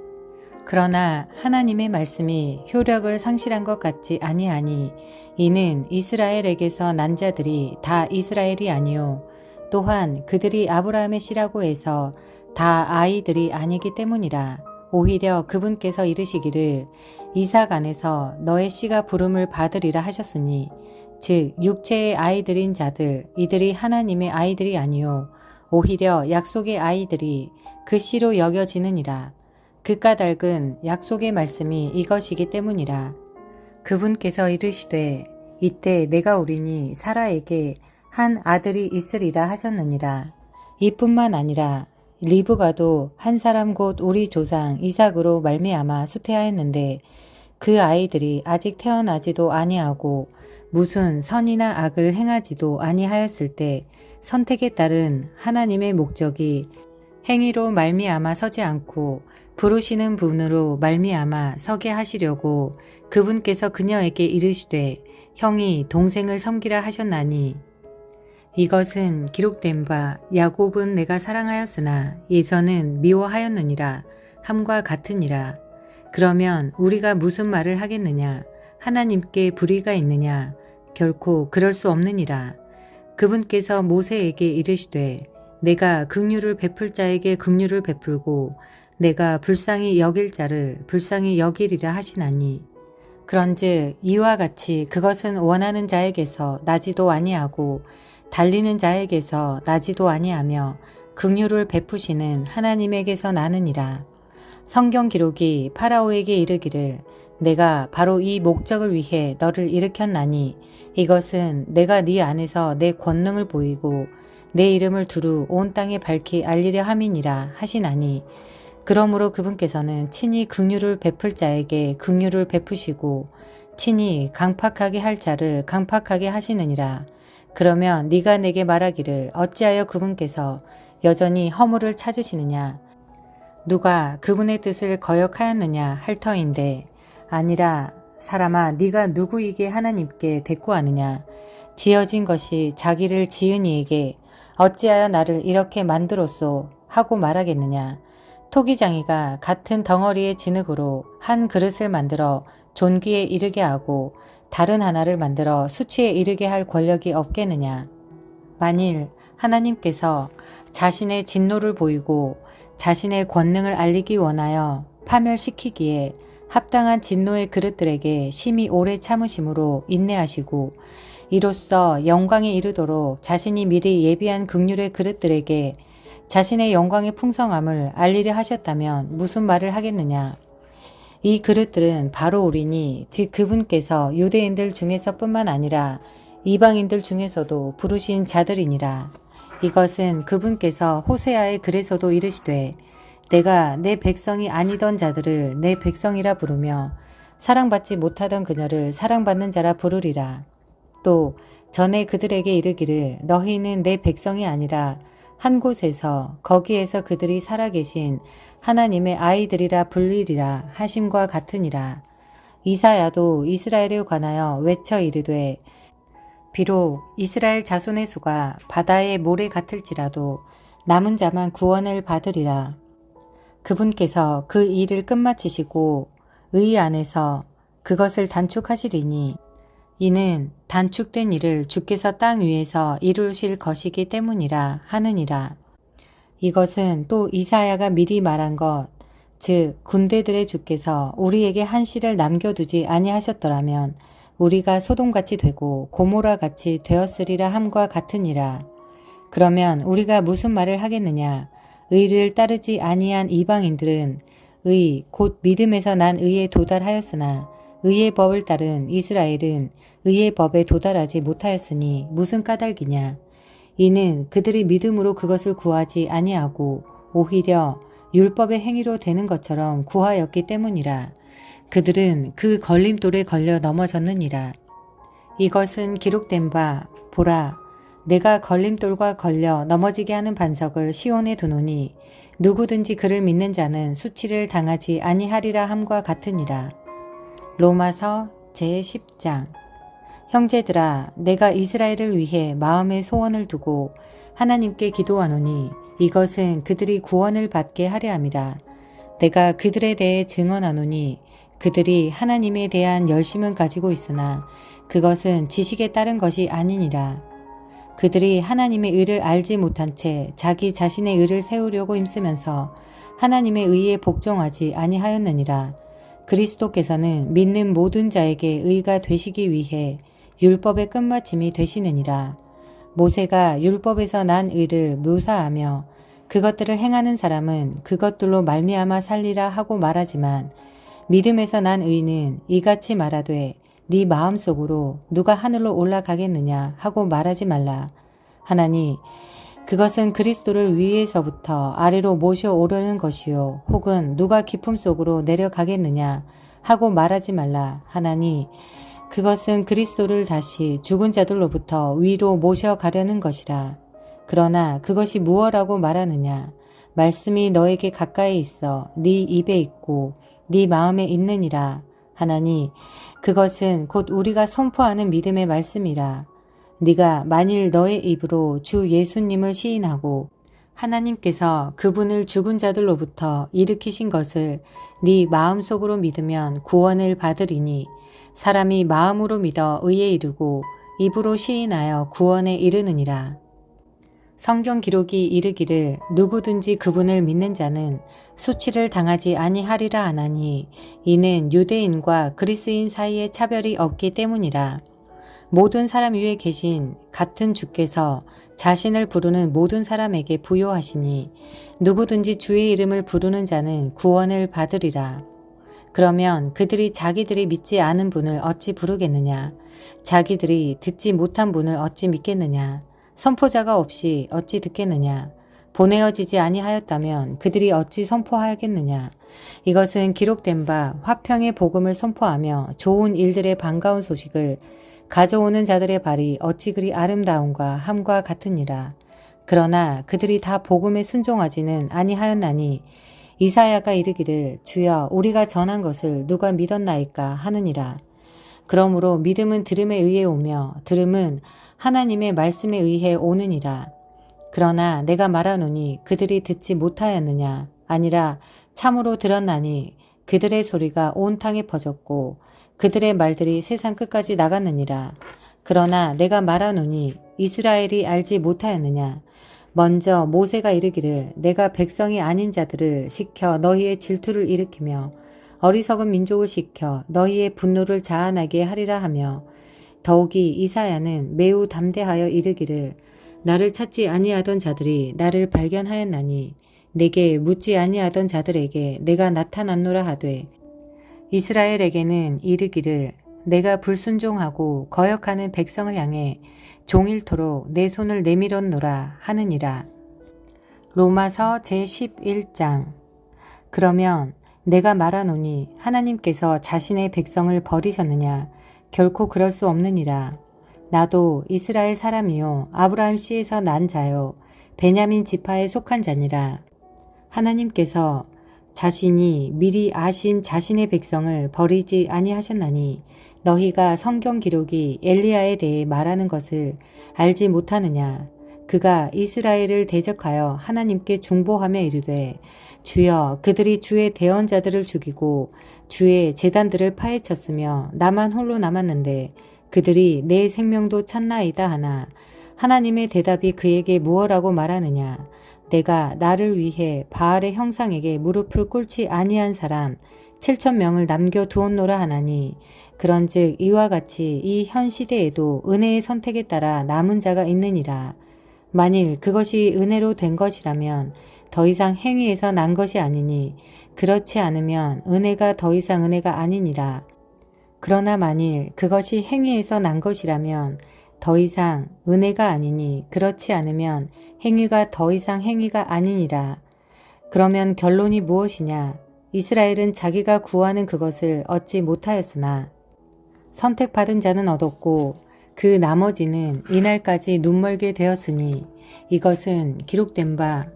A: 그러나 하나님의 말씀이 효력을 상실한 것 같지 아니하니 이는 이스라엘에게서 난 자들이 다 이스라엘이 아니요 또한 그들이 아브라함의 씨라고 해서 다 아이들이 아니기 때문이라. 오히려 그분께서 이르시기를 이삭 안에서 너의 씨가 부름을 받으리라 하셨으니 즉 육체의 아이들인 자들 이들이 하나님의 아이들이 아니요 오히려 약속의 아이들이 그 씨로 여겨지느니라. 그 까닭은 약속의 말씀이 이것이기 때문이라. 그분께서 이르시되 이때 내가 오리니 사라에게 한 아들이 있으리라 하셨느니라. 이뿐만 아니라 리브가도 한 사람 곧 우리 조상 이삭으로 말미암아 수태하였는데 그 아이들이 아직 태어나지도 아니하고 무슨 선이나 악을 행하지도 아니하였을 때 선택에 따른 하나님의 목적이 행위로 말미암아 서지 않고 부르시는 분으로 말미암아 서게 하시려고 그분께서 그녀에게 이르시되 형이 동생을 섬기라 하셨나니 이것은 기록된 바 야곱은 내가 사랑하였으나 예서는 미워하였느니라 함과 같으니라. 그러면 우리가 무슨 말을 하겠느냐? 하나님께 불의가 있느냐? 결코 그럴 수 없느니라. 그분께서 모세에게 이르시되 내가 긍휼을 베풀 자에게 긍휼을 베풀고 내가 불쌍히 여길 자를 불쌍히 여기리라 하시나니 그런즉 이와 같이 그것은 원하는 자에게서 나지도 아니하고 달리는 자에게서 나지도 아니하며 긍휼을 베푸시는 하나님에게서 나느니라. 성경 기록이 파라오에게 이르기를 내가 바로 이 목적을 위해 너를 일으켰나니 이것은 내가 네 안에서 내 권능을 보이고 내 이름을 두루 온 땅에 밝히 알리려 함이니라 하시나니 그러므로 그분께서는 친히 긍휼을 베풀 자에게 긍휼을 베푸시고 친히 강팍하게 할 자를 강팍하게 하시느니라. 그러면 네가 내게 말하기를 어찌하여 그분께서 여전히 허물을 찾으시느냐 누가 그분의 뜻을 거역하였느냐 할 터인데 아니라 사람아 네가 누구이게 하나님께 대꾸하느냐 지어진 것이 자기를 지은 이에게 어찌하여 나를 이렇게 만들었소 하고 말하겠느냐 토기장이가 같은 덩어리의 진흙으로 한 그릇을 만들어 존귀에 이르게 하고 다른 하나를 만들어 수치에 이르게 할 권력이 없겠느냐. 만일 하나님께서 자신의 진노를 보이고 자신의 권능을 알리기 원하여 파멸시키기에 합당한 진노의 그릇들에게 심히 오래 참으심으로 인내하시고 이로써 영광에 이르도록 자신이 미리 예비한 긍휼의 그릇들에게 자신의 영광의 풍성함을 알리려 하셨다면 무슨 말을 하겠느냐. 이 그릇들은 바로 우리니 즉 그분께서 유대인들 중에서뿐만 아니라 이방인들 중에서도 부르신 자들이니라. 이것은 그분께서 호세아의 글에서도 이르시되 내가 내 백성이 아니던 자들을 내 백성이라 부르며 사랑받지 못하던 그녀를 사랑받는 자라 부르리라. 또 전에 그들에게 이르기를 너희는 내 백성이 아니라 한 곳에서 거기에서 그들이 살아계신 하나님의 아이들이라 불리리라 하심과 같으니라. 이사야도 이스라엘에 관하여 외쳐 이르되 비록 이스라엘 자손의 수가 바다의 모래 같을지라도 남은 자만 구원을 받으리라. 그분께서 그 일을 끝마치시고 의 안에서 그것을 단축하시리니 이는 단축된 일을 주께서 땅 위에서 이루실 것이기 때문이라 하느니라. 이것은 또 이사야가 미리 말한 것, 즉 군대들의 주께서 우리에게 한시를 남겨두지 아니하셨더라면 우리가 소돔같이 되고 고모라같이 되었으리라 함과 같으니라. 그러면 우리가 무슨 말을 하겠느냐. 의를 따르지 아니한 이방인들은 의 곧 믿음에서 난 의에 도달하였으나 의의 법을 따른 이스라엘은 의의 법에 도달하지 못하였으니 무슨 까닭이냐. 이는 그들이 믿음으로 그것을 구하지 아니하고 오히려 율법의 행위로 되는 것처럼 구하였기 때문이라. 그들은 그 걸림돌에 걸려 넘어졌느니라. 이것은 기록된 바 보라 내가 걸림돌과 걸려 넘어지게 하는 반석을 시온에 두노니 누구든지 그를 믿는 자는 수치를 당하지 아니하리라 함과 같으니라. 로마서 제10장. 형제들아 내가 이스라엘을 위해 마음의 소원을 두고 하나님께 기도하노니 이것은 그들이 구원을 받게 하려 함이라. 내가 그들에 대해 증언하노니 그들이 하나님에 대한 열심은 가지고 있으나 그것은 지식에 따른 것이 아니니라. 그들이 하나님의 의를 알지 못한 채 자기 자신의 의를 세우려고 힘쓰면서 하나님의 의에 복종하지 아니하였느니라. 그리스도께서는 믿는 모든 자에게 의가 되시기 위해 율법의 끝마침이 되시느니라. 모세가 율법에서 난 의를 묘사하며 그것들을 행하는 사람은 그것들로 말미암아 살리라 하고 말하지만 믿음에서 난 의는 이같이 말하되 네 마음속으로 누가 하늘로 올라가겠느냐 하고 말하지 말라. 하나니 그것은 그리스도를 위에서부터 아래로 모셔오려는 것이요 혹은 누가 깊음 속으로 내려가겠느냐 하고 말하지 말라. 하나니 그것은 그리스도를 다시 죽은 자들로부터 위로 모셔가려는 것이라. 그러나 그것이 무엇라고 말하느냐. 말씀이 너에게 가까이 있어 네 입에 있고 네 마음에 있느니라. 하나니 그것은 곧 우리가 선포하는 믿음의 말씀이라. 네가 만일 너의 입으로 주 예수님을 시인하고 하나님께서 그분을 죽은 자들로부터 일으키신 것을 네 마음속으로 믿으면 구원을 받으리니 사람이 마음으로 믿어 의에 이르고 입으로 시인하여 구원에 이르느니라. 성경 기록이 이르기를 누구든지 그분을 믿는 자는 수치를 당하지 아니하리라 하나니 이는 유대인과 그리스인 사이에 차별이 없기 때문이라. 모든 사람 위에 계신 같은 주께서 자신을 부르는 모든 사람에게 부요하시니 누구든지 주의 이름을 부르는 자는 구원을 받으리라. 그러면 그들이 자기들이 믿지 않은 분을 어찌 부르겠느냐? 자기들이 듣지 못한 분을 어찌 믿겠느냐? 선포자가 없이 어찌 듣겠느냐? 보내어지지 아니하였다면 그들이 어찌 선포하겠느냐? 이것은 기록된 바 화평의 복음을 선포하며 좋은 일들의 반가운 소식을 가져오는 자들의 발이 어찌 그리 아름다움과 함과 같으니라. 그러나 그들이 다 복음에 순종하지는 아니하였나니 이사야가 이르기를 주여 우리가 전한 것을 누가 믿었나이까 하느니라. 그러므로 믿음은 들음에 의해 오며 들음은 하나님의 말씀에 의해 오느니라. 그러나 내가 말하노니 그들이 듣지 못하였느냐? 아니라 참으로 들었나니 그들의 소리가 온 땅에 퍼졌고 그들의 말들이 세상 끝까지 나갔느니라. 그러나 내가 말하노니 이스라엘이 알지 못하였느냐? 먼저 모세가 이르기를 내가 백성이 아닌 자들을 시켜 너희의 질투를 일으키며 어리석은 민족을 시켜 너희의 분노를 자아나게 하리라 하며 더욱이 이사야는 매우 담대하여 이르기를 나를 찾지 아니하던 자들이 나를 발견하였나니 내게 묻지 아니하던 자들에게 내가 나타났노라 하되 이스라엘에게는 이르기를 내가 불순종하고 거역하는 백성을 향해 종일토록 내 손을 내밀었노라 하느니라. 로마서 제11장. 그러면 내가 말하노니 하나님께서 자신의 백성을 버리셨느냐? 결코 그럴 수 없느니라. 나도 이스라엘 사람이요 아브라함 씨에서 난 자요 베냐민 지파에 속한 자니라. 하나님께서 자신이 미리 아신 자신의 백성을 버리지 아니하셨나니 너희가 성경 기록이 엘리야에 대해 말하는 것을 알지 못하느냐? 그가 이스라엘을 대적하여 하나님께 중보하며 이르되 주여 그들이 주의 대언자들을 죽이고 주의 제단들을 파헤쳤으며 나만 홀로 남았는데 그들이 내 생명도 찾나이다 하나 하나님의 대답이 그에게 무엇라고 말하느냐? 내가 나를 위해 바알의 형상에게 무릎을 꿇지 아니한 사람 7,000명을 남겨두었노라 하나니 그런즉 이와 같이 이 현 시대에도 은혜의 선택에 따라 남은 자가 있느니라. 만일 그것이 은혜로 된 것이라면 더 이상 행위에서 난 것이 아니니 그렇지 않으면 은혜가 더 이상 은혜가 아니니라. 그러나 만일 그것이 행위에서 난 것이라면 더 이상 은혜가 아니니 그렇지 않으면 행위가 더 이상 행위가 아니니라. 그러면 결론이 무엇이냐? 이스라엘은 자기가 구하는 그것을 얻지 못하였으나 선택받은 자는 얻었고 그 나머지는 이날까지 눈멀게 되었으니 이것은 기록된 바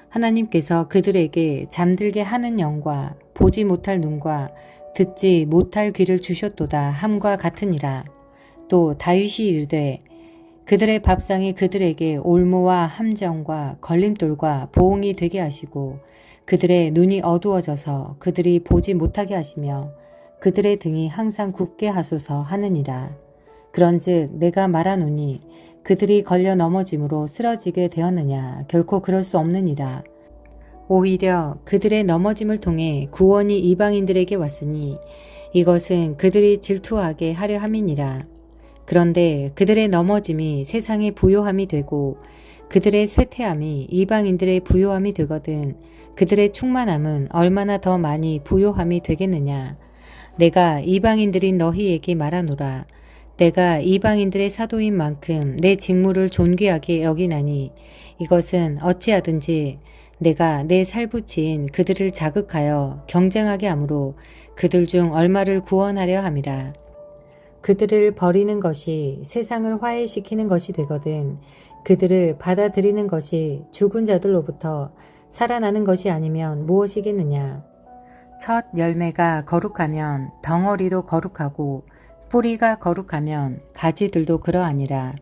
A: 하나님께서 그들에게 잠들게 하는 영과 보지 못할 눈과 듣지 못할 귀를 주셨도다 함과 같으니라. 또 다윗이 이르되 그들의 밥상이 그들에게 올무와 함정과 걸림돌과 보응이 되게 하시고 그들의 눈이 어두워져서 그들이 보지 못하게 하시며 그들의 등이 항상 굳게 하소서 하느니라. 그런즉 내가 말하노니 그들이 걸려 넘어짐으로 쓰러지게 되었느냐? 결코 그럴 수 없느니라. 오히려 그들의 넘어짐을 통해 구원이 이방인들에게 왔으니 이것은 그들이 질투하게 하려 함이니라. 그런데 그들의 넘어짐이 세상의 부요함이 되고 그들의 쇠퇴함이 이방인들의 부요함이 되거든 그들의 충만함은 얼마나 더 많이 부요함이 되겠느냐. 내가 이방인들인 너희에게 말하노라. 내가 이방인들의 사도인 만큼 내 직무를 존귀하게 여기나니 이것은 어찌하든지 내가 내 살붙인 그들을 자극하여 경쟁하게 하므로 그들 중 얼마를 구원하려 함이라. 그들을 버리는 것이 세상을 화해시키는 것이 되거든 그들을 받아들이는 것이 죽은 자들로부터 살아나는 것이 아니면 무엇이겠느냐. 첫 열매가 거룩하면 덩어리도 거룩하고 뿌리가 거룩하면 가지들도 그러하니라.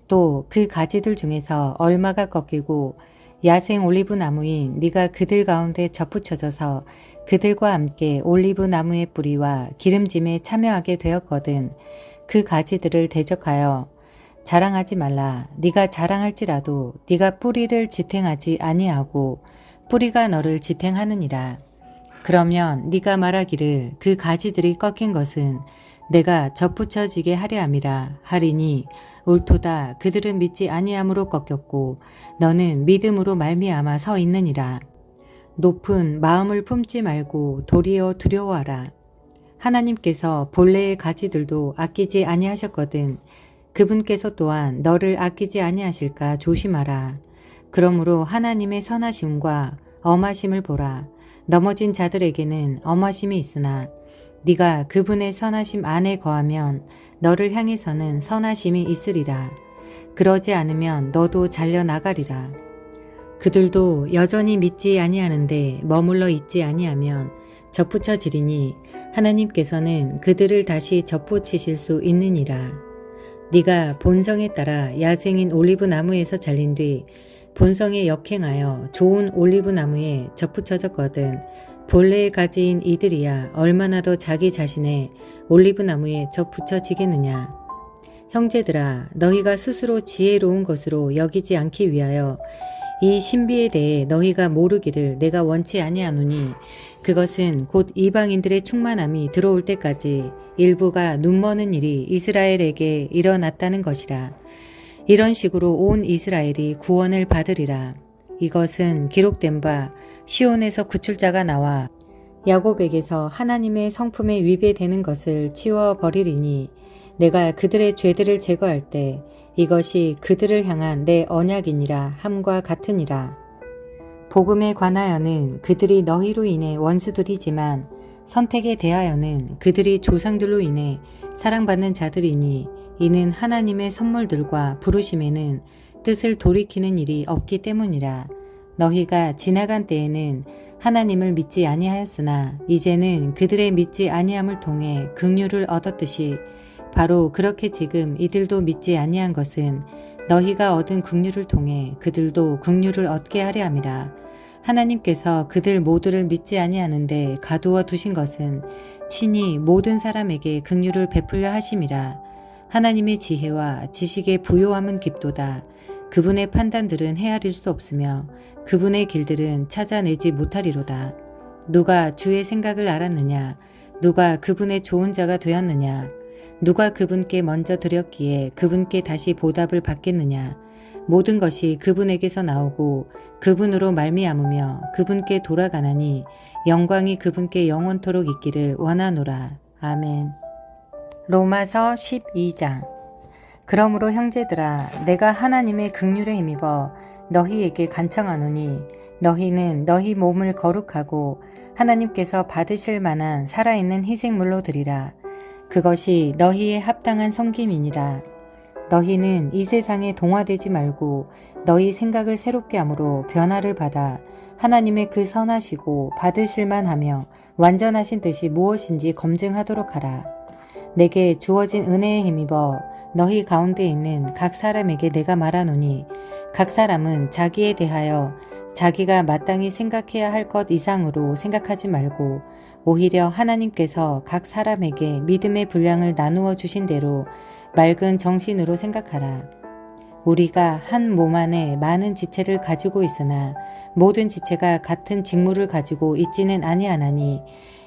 A: 또 그 가지들 중에서 얼마가 꺾이고 야생 올리브 나무인 네가 그들 가운데 접붙여져서 그들과 함께 올리브 나무의 뿌리와 기름짐에 참여하게 되었거든 그 가지들을 대적하여 자랑하지 말라. 네가 자랑할지라도 네가 뿌리를 지탱하지 아니하고 뿌리가 너를 지탱하느니라. 그러면 네가 말하기를 그 가지들이 꺾인 것은 내가 접붙여지게 하려 함이라 하리니 옳도다. 그들은 믿지 아니함으로 꺾였고 너는 믿음으로 말미암아 서 있느니라. 높은 마음을 품지 말고 도리어 두려워하라. 하나님께서 본래의 가지들도 아끼지 아니하셨거든 그분께서 또한 너를 아끼지 아니하실까 조심하라. 그러므로 하나님의 선하심과 엄하심을 보라. 넘어진 자들에게는 엄하심이 있으나 네가 그분의 선하심 안에 거하면 너를 향해서는 선하심이 있으리라. 그러지 않으면 너도 잘려나가리라. 그들도 여전히 믿지 아니하는데 머물러 있지 아니하면 접붙여지리니 하나님께서는 그들을 다시 접붙이실 수 있느니라. 네가 본성에 따라 야생인 올리브 나무에서 잘린 뒤 본성에 역행하여 좋은 올리브 나무에 접붙여졌거든 본래의 가지인 이들이야 얼마나 더 자기 자신의 올리브 나무에 접붙여지겠느냐. 형제들아, 너희가 스스로 지혜로운 것으로 여기지 않기 위하여 이 신비에 대해 너희가 모르기를 내가 원치 아니하노니 그것은 곧 이방인들의 충만함이 들어올 때까지 일부가 눈머는 일이 이스라엘에게 일어났다는 것이라. 이런 식으로 온 이스라엘이 구원을 받으리라. 이것은 기록된 바 시온에서 구출자가 나와 야곱에게서 하나님의 성품에 위배되는 것을 치워버리리니 내가 그들의 죄들을 제거할 때 이것이 그들을 향한 내 언약이니라 함과 같으니라. 복음에 관하여는 그들이 너희로 인해 원수들이지만 선택에 대하여는 그들이 조상들로 인해 사랑받는 자들이니 이는 하나님의 선물들과 부르심에는 뜻을 돌이키는 일이 없기 때문이라. 너희가 지나간 때에는 하나님을 믿지 아니하였으나 이제는 그들의 믿지 아니함을 통해 긍휼을 얻었듯이 바로 그렇게 지금 이들도 믿지 아니한 것은 너희가 얻은 긍휼을 통해 그들도 긍휼을 얻게 하려 함이라. 하나님께서 그들 모두를 믿지 아니하는데 가두어 두신 것은 친히 모든 사람에게 긍휼을 베풀려 하심이라. 하나님의 지혜와 지식의 부요함은 깊도다. 그분의 판단들은 헤아릴 수 없으며 그분의 길들은 찾아내지 못하리로다. 누가 주의 생각을 알았느냐? 누가 그분의 좋은 자가 되었느냐? 누가 그분께 먼저 드렸기에 그분께 다시 보답을 받겠느냐? 모든 것이 그분에게서 나오고 그분으로 말미암으며 그분께 돌아가나니 영광이 그분께 영원토록 있기를 원하노라. 아멘. 로마서 12장. 그러므로 형제들아, 내가 하나님의 긍휼에 힘입어 너희에게 간청하노니 너희는 너희 몸을 거룩하고 하나님께서 받으실 만한 살아있는 희생물로 드리라. 그것이 너희의 합당한 섬김이니라. 너희는 이 세상에 동화되지 말고 너희 생각을 새롭게 함으로 변화를 받아 하나님의 그 선하시고 받으실 만하며 완전하신 뜻이 무엇인지 검증하도록 하라. 내게 주어진 은혜에 힘입어 너희 가운데 있는 각 사람에게 내가 말하노니 각 사람은 자기에 대하여 자기가 마땅히 생각해야 할 것 이상으로 생각하지 말고 오히려 하나님께서 각 사람에게 믿음의 분량을 나누어 주신 대로 맑은 정신으로 생각하라. 우리가 한 몸 안에 많은 지체를 가지고 있으나 모든 지체가 같은 직무를 가지고 있지는 아니하나니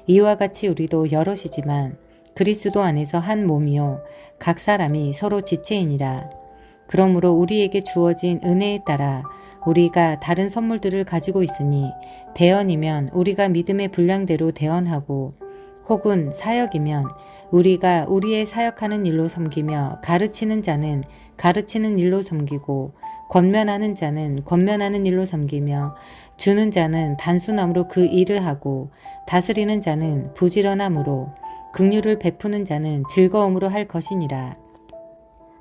A: 이와 같이 우리도 여럿이지만 그리스도 안에서 한 몸이요 각 사람이 서로 지체이니라. 그러므로 우리에게 주어진 은혜에 따라 우리가 다른 선물들을 가지고 있으니 대언이면 우리가 믿음의 분량대로 대언하고 혹은 사역이면 우리가 우리의 사역하는 일로 섬기며 가르치는 자는 가르치는 일로 섬기고 권면하는 자는 권면하는 일로 섬기며 주는 자는 단순함으로 그 일을 하고 다스리는 자는 부지런함으로 긍휼을 베푸는 자는 즐거움으로 할 것이니라.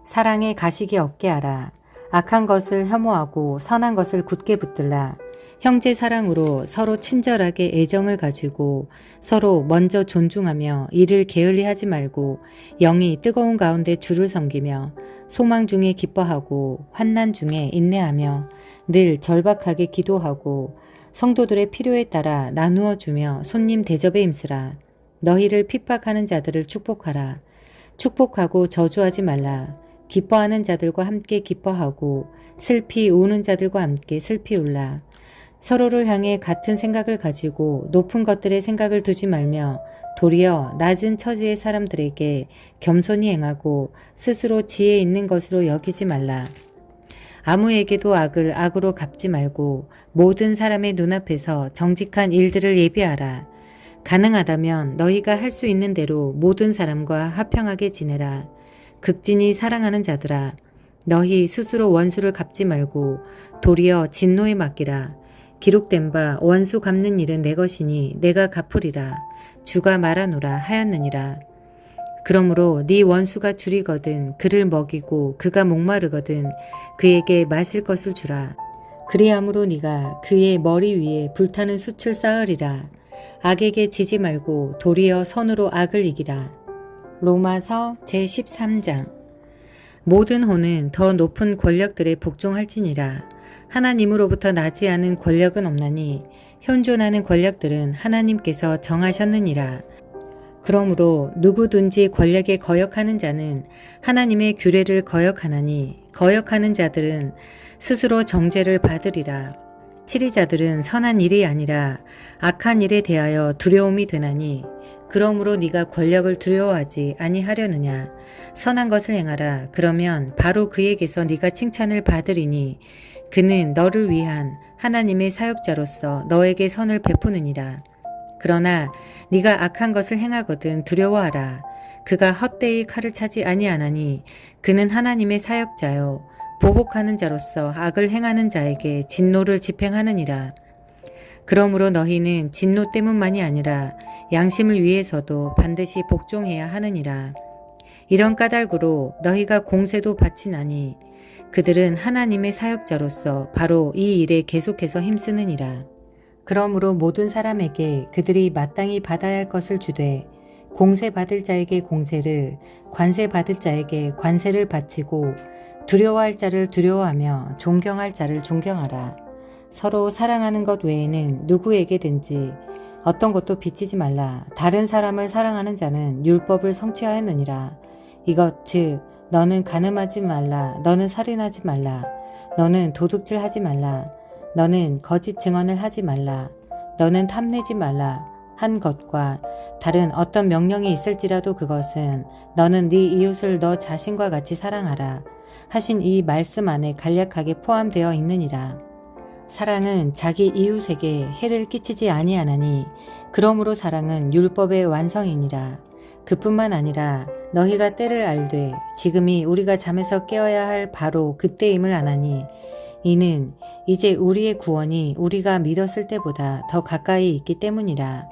A: 사랑에 가식이 없게 하라. 악한 것을 혐오하고 선한 것을 굳게 붙들라. 형제 사랑으로 서로 친절하게 애정을 가지고 서로 먼저 존중하며 이를 게을리하지 말고 영이 뜨거운 가운데 주를 섬기며 소망 중에 기뻐하고 환난 중에 인내하며 늘 절박하게 기도하고 성도들의 필요에 따라 나누어 주며 손님 대접에 힘쓰라. 너희를 핍박하는 자들을 축복하라. 축복하고 저주하지 말라. 기뻐하는 자들과 함께 기뻐하고 슬피 우는 자들과 함께 슬피 울라. 서로를 향해 같은 생각을 가지고 높은 것들의 생각을 두지 말며 도리어 낮은 처지의 사람들에게 겸손히 행하고 스스로 지혜 있는 것으로 여기지 말라. 아무에게도 악을 악으로 갚지 말고 모든 사람의 눈앞에서 정직한 일들을 예비하라. 가능하다면 너희가 할 수 있는 대로 모든 사람과 화평하게 지내라. 극진히 사랑하는 자들아, 너희 스스로 원수를 갚지 말고 도리어 진노에 맡기라. 기록된 바 원수 갚는 일은 내 것이니 내가 갚으리라. 주가 말하노라 하였느니라. 그러므로 네 원수가 줄이거든 그를 먹이고 그가 목마르거든 그에게 마실 것을 주라. 그리함으로 네가 그의 머리 위에 불타는 숯을 쌓으리라. 악에게 지지 말고 도리어 선으로 악을 이기라. 로마서 제13장. 모든 호는 더 높은 권력들에 복종할지니라. 하나님으로부터 나지 않은 권력은 없나니 현존하는 권력들은 하나님께서 정하셨느니라. 그러므로 누구든지 권력에 거역하는 자는 하나님의 규례를 거역하나니 거역하는 자들은 스스로 정죄를 받으리라. 치리자들은 선한 일이 아니라 악한 일에 대하여 두려움이 되나니 그러므로 네가 권력을 두려워하지 아니하려느냐. 선한 것을 행하라. 그러면 바로 그에게서 네가 칭찬을 받으리니 그는 너를 위한 하나님의 사역자로서 너에게 선을 베푸느니라. 그러나 네가 악한 것을 행하거든 두려워하라. 그가 헛되이 칼을 차지 아니하나니 그는 하나님의 사역자요 보복하는 자로서 악을 행하는 자에게 진노를 집행하느니라. 그러므로 너희는 진노 때문만이 아니라 양심을 위해서도 반드시 복종해야 하느니라. 이런 까닭으로 너희가 공세도 바치나니 그들은 하나님의 사역자로서 바로 이 일에 계속해서 힘쓰느니라. 그러므로 모든 사람에게 그들이 마땅히 받아야 할 것을 주되 공세 받을 자에게 공세를, 관세 받을 자에게 관세를 바치고 두려워할 자를 두려워하며 존경할 자를 존경하라. 서로 사랑하는 것 외에는 누구에게든지 어떤 것도 비치지 말라. 다른 사람을 사랑하는 자는 율법을 성취하였느니라. 이것 즉 너는 간음하지 말라. 너는 살인하지 말라. 너는 도둑질하지 말라. 너는 거짓 증언을 하지 말라. 너는 탐내지 말라. 한 것과 다른 어떤 명령이 있을지라도 그것은 너는 네 이웃을 너 자신과 같이 사랑하라 하신 이 말씀 안에 간략하게 포함되어 있느니라. 사랑은 자기 이웃에게 해를 끼치지 아니하나니 그러므로 사랑은 율법의 완성이니라. 그뿐만 아니라 너희가 때를 알되 지금이 우리가 잠에서 깨어야 할 바로 그때임을 아나니 이는 이제 우리의 구원이 우리가 믿었을 때보다 더 가까이 있기 때문이라.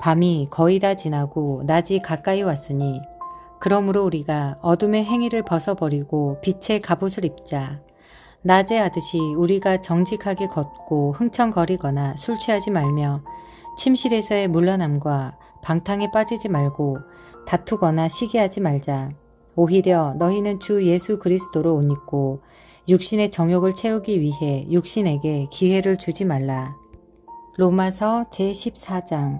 A: 밤이 거의 다 지나고 낮이 가까이 왔으니 그러므로 우리가 어둠의 행위를 벗어버리고 빛의 갑옷을 입자. 낮에 하듯이 우리가 정직하게 걷고 흥청거리거나 술 취하지 말며 침실에서의 물러남과 방탕에 빠지지 말고 다투거나 시기하지 말자. 오히려 너희는 주 예수 그리스도로 옷 입고 육신의 정욕을 채우기 위해 육신에게 기회를 주지 말라. 로마서 제14장.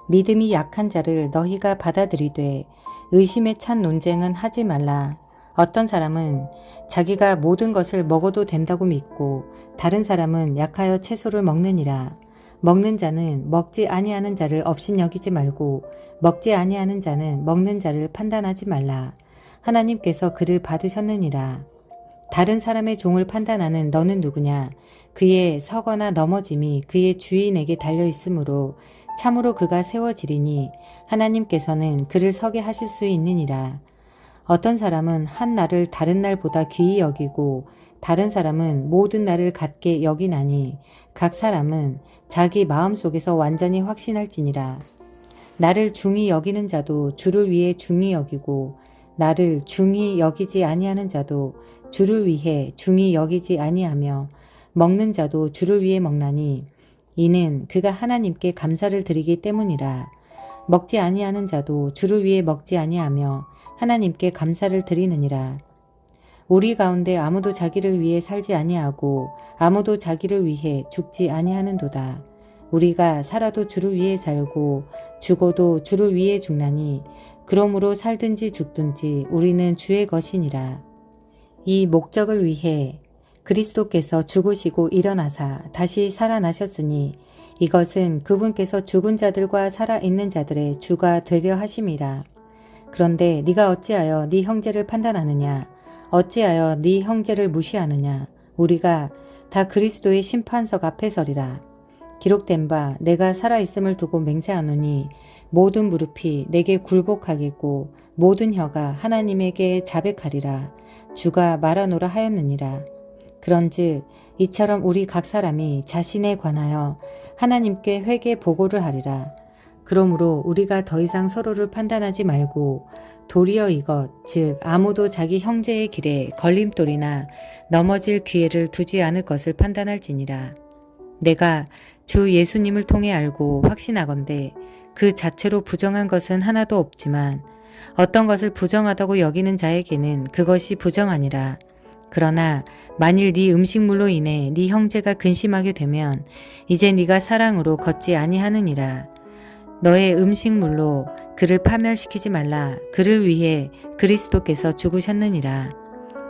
A: 믿음이 약한 자를 너희가 받아들이되 의심에 찬 논쟁은 하지 말라. 어떤 사람은 자기가 모든 것을 먹어도 된다고 믿고 다른 사람은 약하여 채소를 먹느니라. 먹는 자는 먹지 아니하는 자를 업신여기지 말고 먹지 아니하는 자는 먹는 자를 판단하지 말라. 하나님께서 그를 받으셨느니라. 다른 사람의 종을 판단하는 너는 누구냐? 그의 서거나 넘어짐이 그의 주인에게 달려있으므로 참으로 그가 세워지리니 하나님께서는 그를 서게 하실 수 있느니라. 어떤 사람은 한 날을 다른 날보다 귀히 여기고 다른 사람은 모든 날을 같게 여기나니 각 사람은 자기 마음속에서 완전히 확신할지니라. 나를 중히 여기는 자도 주를 위해 중히 여기고 나를 중히 여기지 아니하는 자도 주를 위해 중히 여기지 아니하며 먹는 자도 주를 위해 먹나니 이는 그가 하나님께 감사를 드리기 때문이라. 먹지 아니하는 자도 주를 위해 먹지 아니하며 하나님께 감사를 드리느니라. 우리 가운데 아무도 자기를 위해 살지 아니하고 아무도 자기를 위해 죽지 아니하는도다. 우리가 살아도 주를 위해 살고 죽어도 주를 위해 죽나니 그러므로 살든지 죽든지 우리는 주의 것이니라. 이 목적을 위해 그리스도께서 죽으시고 일어나사 다시 살아나셨으니 이것은 그분께서 죽은 자들과 살아있는 자들의 주가 되려 하심이라. 그런데 네가 어찌하여 네 형제를 판단하느냐? 어찌하여 네 형제를 무시하느냐? 우리가 다 그리스도의 심판석 앞에 서리라. 기록된 바 내가 살아있음을 두고 맹세하노니 모든 무릎이 내게 굴복하겠고 모든 혀가 하나님에게 자백하리라. 주가 말하노라 하였느니라. 그런즉 이처럼 우리 각 사람이 자신에 관하여 하나님께 회개 보고를 하리라. 그러므로 우리가 더 이상 서로를 판단하지 말고 도리어 이것 즉 아무도 자기 형제의 길에 걸림돌이나 넘어질 기회를 두지 않을 것을 판단할지니라. 내가 주 예수님을 통해 알고 확신하건대 그 자체로 부정한 것은 하나도 없지만 어떤 것을 부정하다고 여기는 자에게는 그것이 부정하니라. 그러나 만일 네 음식물로 인해 네 형제가 근심하게 되면 이제 네가 사랑으로 걷지 아니하느니라. 너의 음식물로 그를 파멸시키지 말라. 그를 위해 그리스도께서 죽으셨느니라.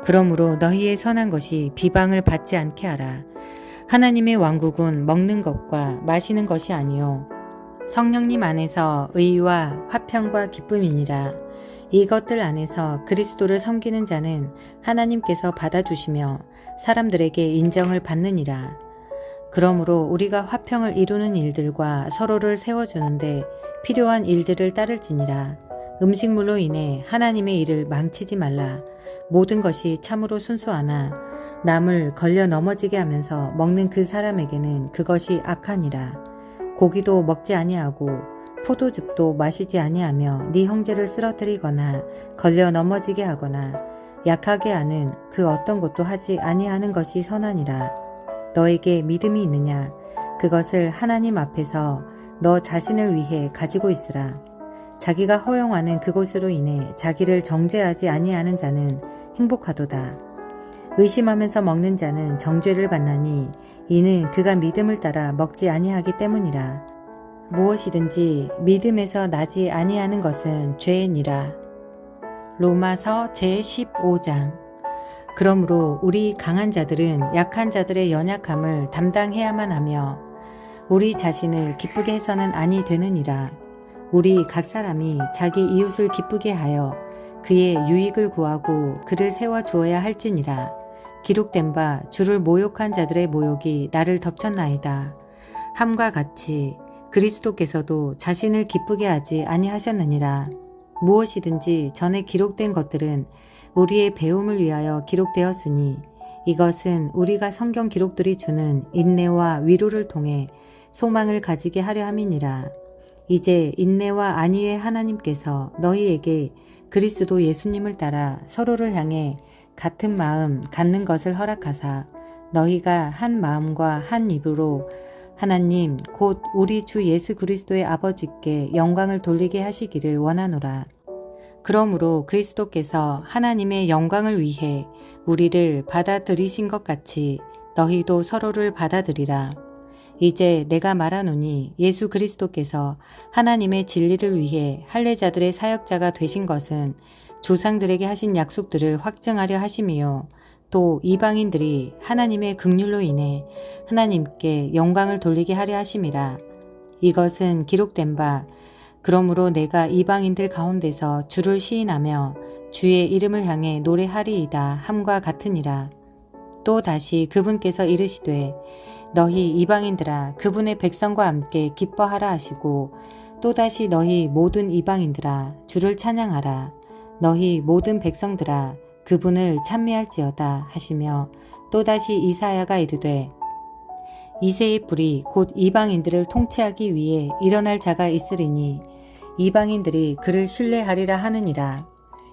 A: 그러므로 너희의 선한 것이 비방을 받지 않게 하라. 하나님의 왕국은 먹는 것과 마시는 것이 아니요 성령님 안에서 의와 화평과 기쁨이니라. 이것들 안에서 그리스도를 섬기는 자는 하나님께서 받아주시며 사람들에게 인정을 받느니라. 그러므로 우리가 화평을 이루는 일들과 서로를 세워주는데 필요한 일들을 따를지니라. 음식물로 인해 하나님의 일을 망치지 말라. 모든 것이 참으로 순수하나 남을 걸려 넘어지게 하면서 먹는 그 사람에게는 그것이 악하니라. 고기도 먹지 아니하고 포도즙도 마시지 아니하며 네 형제를 쓰러뜨리거나 걸려 넘어지게 하거나 약하게 하는 그 어떤 것도 하지 아니하는 것이 선하니라. 너에게 믿음이 있느냐? 그것을 하나님 앞에서 너 자신을 위해 가지고 있으라. 자기가 허용하는 그것으로 인해 자기를 정죄하지 아니하는 자는 행복하도다. 의심하면서 먹는 자는 정죄를 받나니 이는 그가 믿음을 따라 먹지 아니하기 때문이라. 무엇이든지 믿음에서 나지 아니하는 것은 죄니라. 로마서 제15장. 그러므로 우리 강한 자들은 약한 자들의 연약함을 담당해야만 하며 우리 자신을 기쁘게 해서는 아니 되느니라. 우리 각 사람이 자기 이웃을 기쁘게 하여 그의 유익을 구하고 그를 세워주어야 할지니라. 기록된 바 주를 모욕한 자들의 모욕이 나를 덮쳤나이다. 함과 같이 그리스도께서도 자신을 기쁘게 하지 아니하셨느니라. 무엇이든지 전에 기록된 것들은 우리의 배움을 위하여 기록되었으니 이것은 우리가 성경 기록들이 주는 인내와 위로를 통해 소망을 가지게 하려 함이니라. 이제 인내와 안위의 하나님께서 너희에게 그리스도 예수님을 따라 서로를 향해 같은 마음 갖는 것을 허락하사 너희가 한 마음과 한 입으로 하나님 곧 우리 주 예수 그리스도의 아버지께 영광을 돌리게 하시기를 원하노라. 그러므로 그리스도께서 하나님의 영광을 위해 우리를 받아들이신 것 같이 너희도 서로를 받아들이라. 이제 내가 말하노니 예수 그리스도께서 하나님의 진리를 위해 할례자들의 사역자가 되신 것은 조상들에게 하신 약속들을 확증하려 하심이요 또 이방인들이 하나님의 긍휼로 인해 하나님께 영광을 돌리게 하려 하심이라. 이것은 기록된 바 그러므로 내가 이방인들 가운데서 주를 시인하며 주의 이름을 향해 노래하리이다 함과 같으니라. 또 다시 그분께서 이르시되 너희 이방인들아 그분의 백성과 함께 기뻐하라 하시고 또다시 너희 모든 이방인들아 주를 찬양하라. 너희 모든 백성들아 그분을 찬미할지어다 하시며 또다시 이사야가 이르되 이새의 뿔이 곧 이방인들을 통치하기 위해 일어날 자가 있으리니 이방인들이 그를 신뢰하리라 하느니라.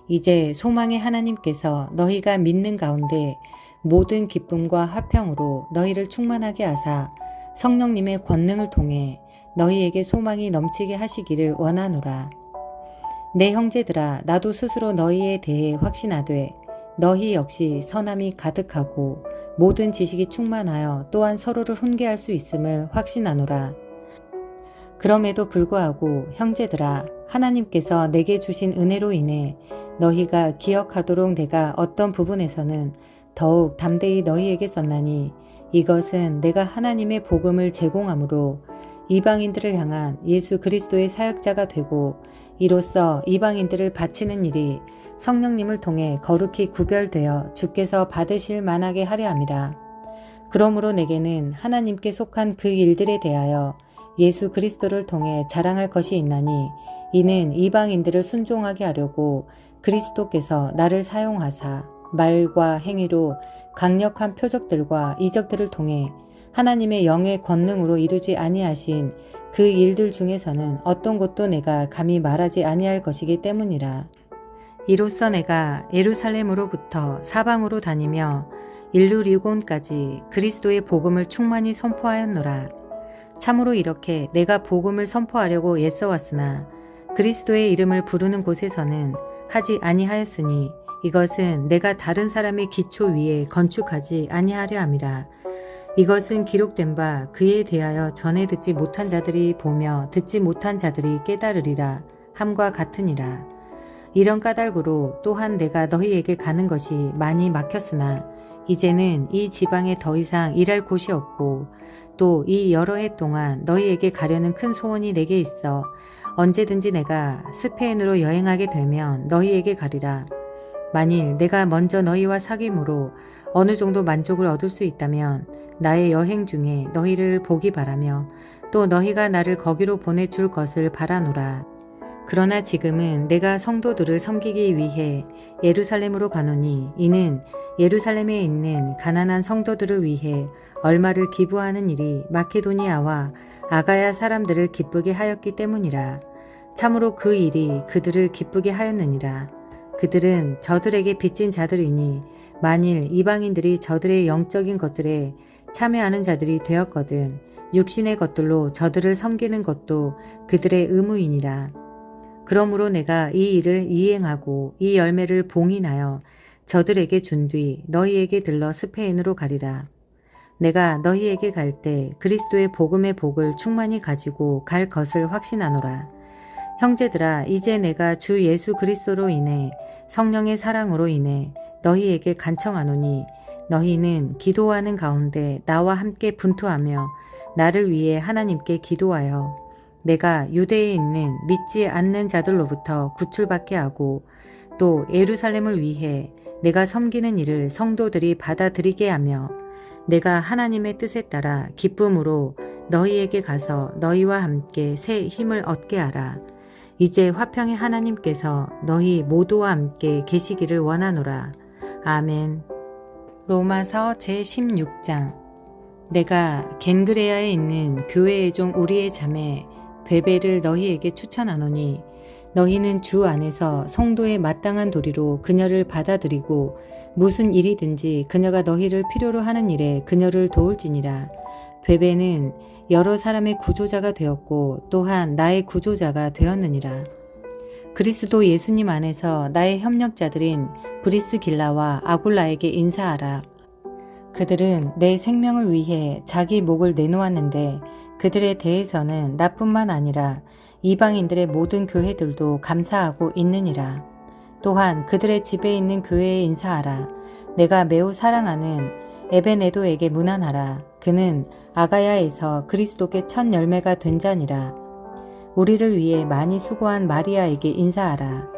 A: 이제 소망의 하나님께서 너희가 믿는 가운데 모든 기쁨과 화평으로 너희를 충만하게 하사 성령님의 권능을 통해 너희에게 소망이 넘치게 하시기를 원하노라. 내 형제들아 나도 스스로 너희에 대해 확신하되 너희 역시 선함이 가득하고 모든 지식이 충만하여 또한 서로를 훈계할 수 있음을 확신하노라. 그럼에도 불구하고 형제들아 하나님께서 내게 주신 은혜로 인해 너희가 기억하도록 내가 어떤 부분에서는 더욱 담대히 너희에게 썼나니 이것은 내가 하나님의 복음을 제공함으로 이방인들을 향한 예수 그리스도의 사역자가 되고 이로써 이방인들을 바치는 일이 성령님을 통해 거룩히 구별되어 주께서 받으실 만하게 하려 함이라. 그러므로 내게는 하나님께 속한 그 일들에 대하여 예수 그리스도를 통해 자랑할 것이 있나니 이는 이방인들을 순종하게 하려고 그리스도께서 나를 사용하사 말과 행위로 강력한 표적들과 이적들을 통해 하나님의 영의 권능으로 이루지 아니하신 그 일들 중에서는 어떤 것도 내가 감히 말하지 아니할 것이기 때문이라. 이로써 내가 예루살렘으로부터 사방으로 다니며 일루리곤까지 그리스도의 복음을 충만히 선포하였노라. 참으로 이렇게 내가 복음을 선포하려고 애써왔으나 그리스도의 이름을 부르는 곳에서는 하지 아니하였으니 이것은 내가 다른 사람의 기초 위에 건축하지 아니하려 함이라. 이것은 기록된 바 그에 대하여 전에 듣지 못한 자들이 보며 듣지 못한 자들이 깨달으리라 함과 같으니라. 이런 까닭으로 또한 내가 너희에게 가는 것이 많이 막혔으나 이제는 이 지방에 더 이상 일할 곳이 없고 또 이 여러 해 동안 너희에게 가려는 큰 소원이 내게 있어 언제든지 내가 스페인으로 여행하게 되면 너희에게 가리라. 만일 내가 먼저 너희와 사귐으로 어느 정도 만족을 얻을 수 있다면 나의 여행 중에 너희를 보기 바라며 또 너희가 나를 거기로 보내줄 것을 바라노라. 그러나 지금은 내가 성도들을 섬기기 위해 예루살렘으로 가노니 이는 예루살렘에 있는 가난한 성도들을 위해 얼마를 기부하는 일이 마케도니아와 아가야 사람들을 기쁘게 하였기 때문이라. 참으로 그 일이 그들을 기쁘게 하였느니라. 그들은 저들에게 빚진 자들이니 만일 이방인들이 저들의 영적인 것들에 참여하는 자들이 되었거든 육신의 것들로 저들을 섬기는 것도 그들의 의무이니라. 그러므로 내가 이 일을 이행하고 이 열매를 봉인하여 저들에게 준 뒤 너희에게 들러 스페인으로 가리라. 내가 너희에게 갈 때 그리스도의 복음의 복을 충만히 가지고 갈 것을 확신하노라. 형제들아, 이제 내가 주 예수 그리스도로 인해 성령의 사랑으로 인해 너희에게 간청하노니 너희는 기도하는 가운데 나와 함께 분투하며 나를 위해 하나님께 기도하여 내가 유대에 있는 믿지 않는 자들로부터 구출받게 하고 또 예루살렘을 위해 내가 섬기는 일을 성도들이 받아들이게 하며 내가 하나님의 뜻에 따라 기쁨으로 너희에게 가서 너희와 함께 새 힘을 얻게 하라. 이제 화평의 하나님께서 너희 모두와 함께 계시기를 원하노라. 아멘. 로마서 제16장. 내가 겐그레아에 있는 교회의 종 우리의 자매 베베를 너희에게 추천하노니 너희는 주 안에서 성도의 마땅한 도리로 그녀를 받아들이고 무슨 일이든지 그녀가 너희를 필요로 하는 일에 그녀를 도울지니라. 베베는 여러 사람의 구조자가 되었고 또한 나의 구조자가 되었느니라. 그리스도 예수님 안에서 나의 협력자들인 브리스길라와 아굴라에게 인사하라. 그들은 내 생명을 위해 자기 목을 내놓았는데 그들에 대해서는 나뿐만 아니라 이방인들의 모든 교회들도 감사하고 있느니라. 또한 그들의 집에 있는 교회에 인사하라. 내가 매우 사랑하는 에베네도에게 문안하라. 그는 아가야에서 그리스도께 첫 열매가 된 자니라. 우리를 위해 많이 수고한 마리아에게 인사하라.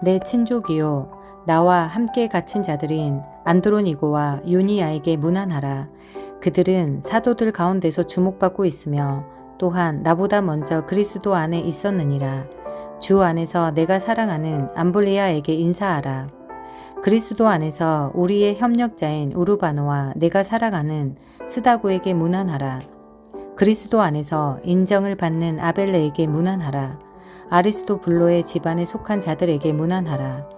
A: 내 친족이요 나와 함께 갇힌 자들인 안드로니고와 유니아에게 문안하라. 그들은 사도들 가운데서 주목받고 있으며 또한 나보다 먼저 그리스도 안에 있었느니라. 주 안에서 내가 사랑하는 암블리아에게 인사하라. 그리스도 안에서 우리의 협력자인 우르바노와 내가 사랑하는 스다고에게 문안하라. 그리스도 안에서 인정을 받는 아벨레에게 문안하라. 아리스토블로의 집안에 속한 자들에게 문안하라.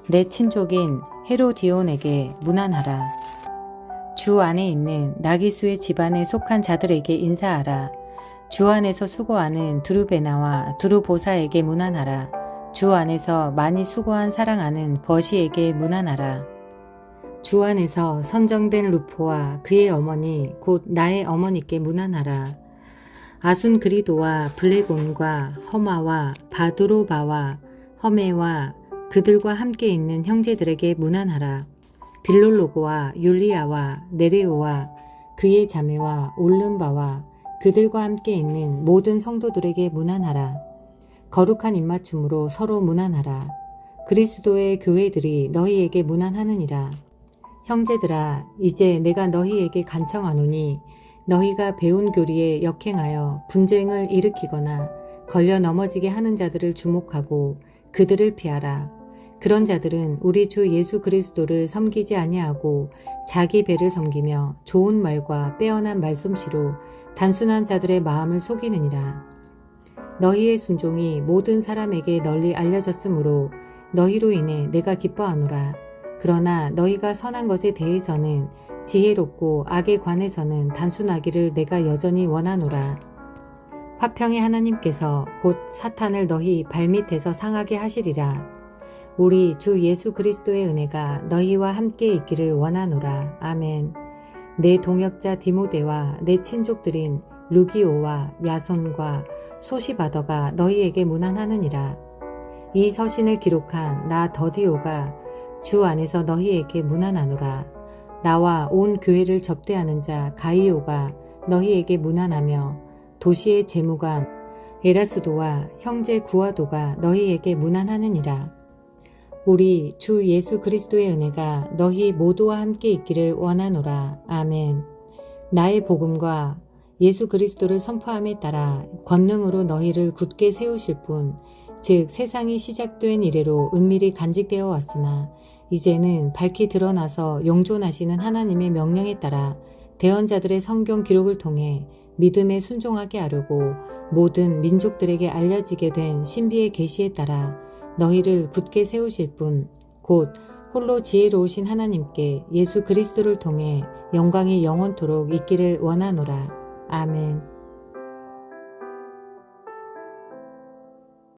A: 내 친족인 헤로디온에게 문안하라. 주 안에 있는 나기수의 집안에 속한 자들에게 인사하라. 주 안에서 수고하는 두루베나와 두루보사에게 문안하라. 주 안에서 많이 수고한 사랑하는 버시에게 문안하라. 주 안에서 선정된 루포와 그의 어머니 곧 나의 어머니께 문안하라. 아순그리도와 블레곤과 허마와 바드로바와 허메와 그들과 함께 있는 형제들에게 문안하라. 빌롤로고와 율리아와 네레오와 그의 자매와 올름바와 그들과 함께 있는 모든 성도들에게 문안하라. 거룩한 입맞춤으로 서로 문안하라. 그리스도의 교회들이 너희에게 문안하느니라. 형제들아, 이제 내가 너희에게 간청하노니 너희가 배운 교리에 역행하여 분쟁을 일으키거나 걸려 넘어지게 하는 자들을 주목하고 그들을 피하라. 그런 자들은 우리 주 예수 그리스도를 섬기지 아니하고 자기 배를 섬기며 좋은 말과 빼어난 말솜씨로 단순한 자들의 마음을 속이느니라. 너희의 순종이 모든 사람에게 널리 알려졌으므로 너희로 인해 내가 기뻐하노라. 그러나 너희가 선한 것에 대해서는 지혜롭고 악에 관해서는 단순하기를 내가 여전히 원하노라. 화평의 하나님께서 곧 사탄을 너희 발밑에서 상하게 하시리라. 우리 주 예수 그리스도의 은혜가 너희와 함께 있기를 원하노라. 아멘. 내 동역자 디모데와 내 친족들인 루기오와 야손과 소시바더가 너희에게 문안하느니라. 이 서신을 기록한 나 더디오가 주 안에서 너희에게 문안하노라. 나와 온 교회를 접대하는 자 가이오가 너희에게 문안하며 도시의 재무관 에라스도와 형제 구아도가 너희에게 문안하느니라. 우리 주 예수 그리스도의 은혜가 너희 모두와 함께 있기를 원하노라. 아멘. 나의 복음과 예수 그리스도를 선포함에 따라 권능으로 너희를 굳게 세우실 분, 즉 세상이 시작된 이래로 은밀히 간직되어 왔으나 이제는 밝히 드러나서 영존하시는 하나님의 명령에 따라 대언자들의 성경 기록을 통해 믿음에 순종하게 하려고 모든 민족들에게 알려지게 된 신비의 계시에 따라 너희를 굳게 세우실 분, 곧 홀로 지혜로우신 하나님께 예수 그리스도를 통해 영광이 영원토록 있기를 원하노라. 아멘.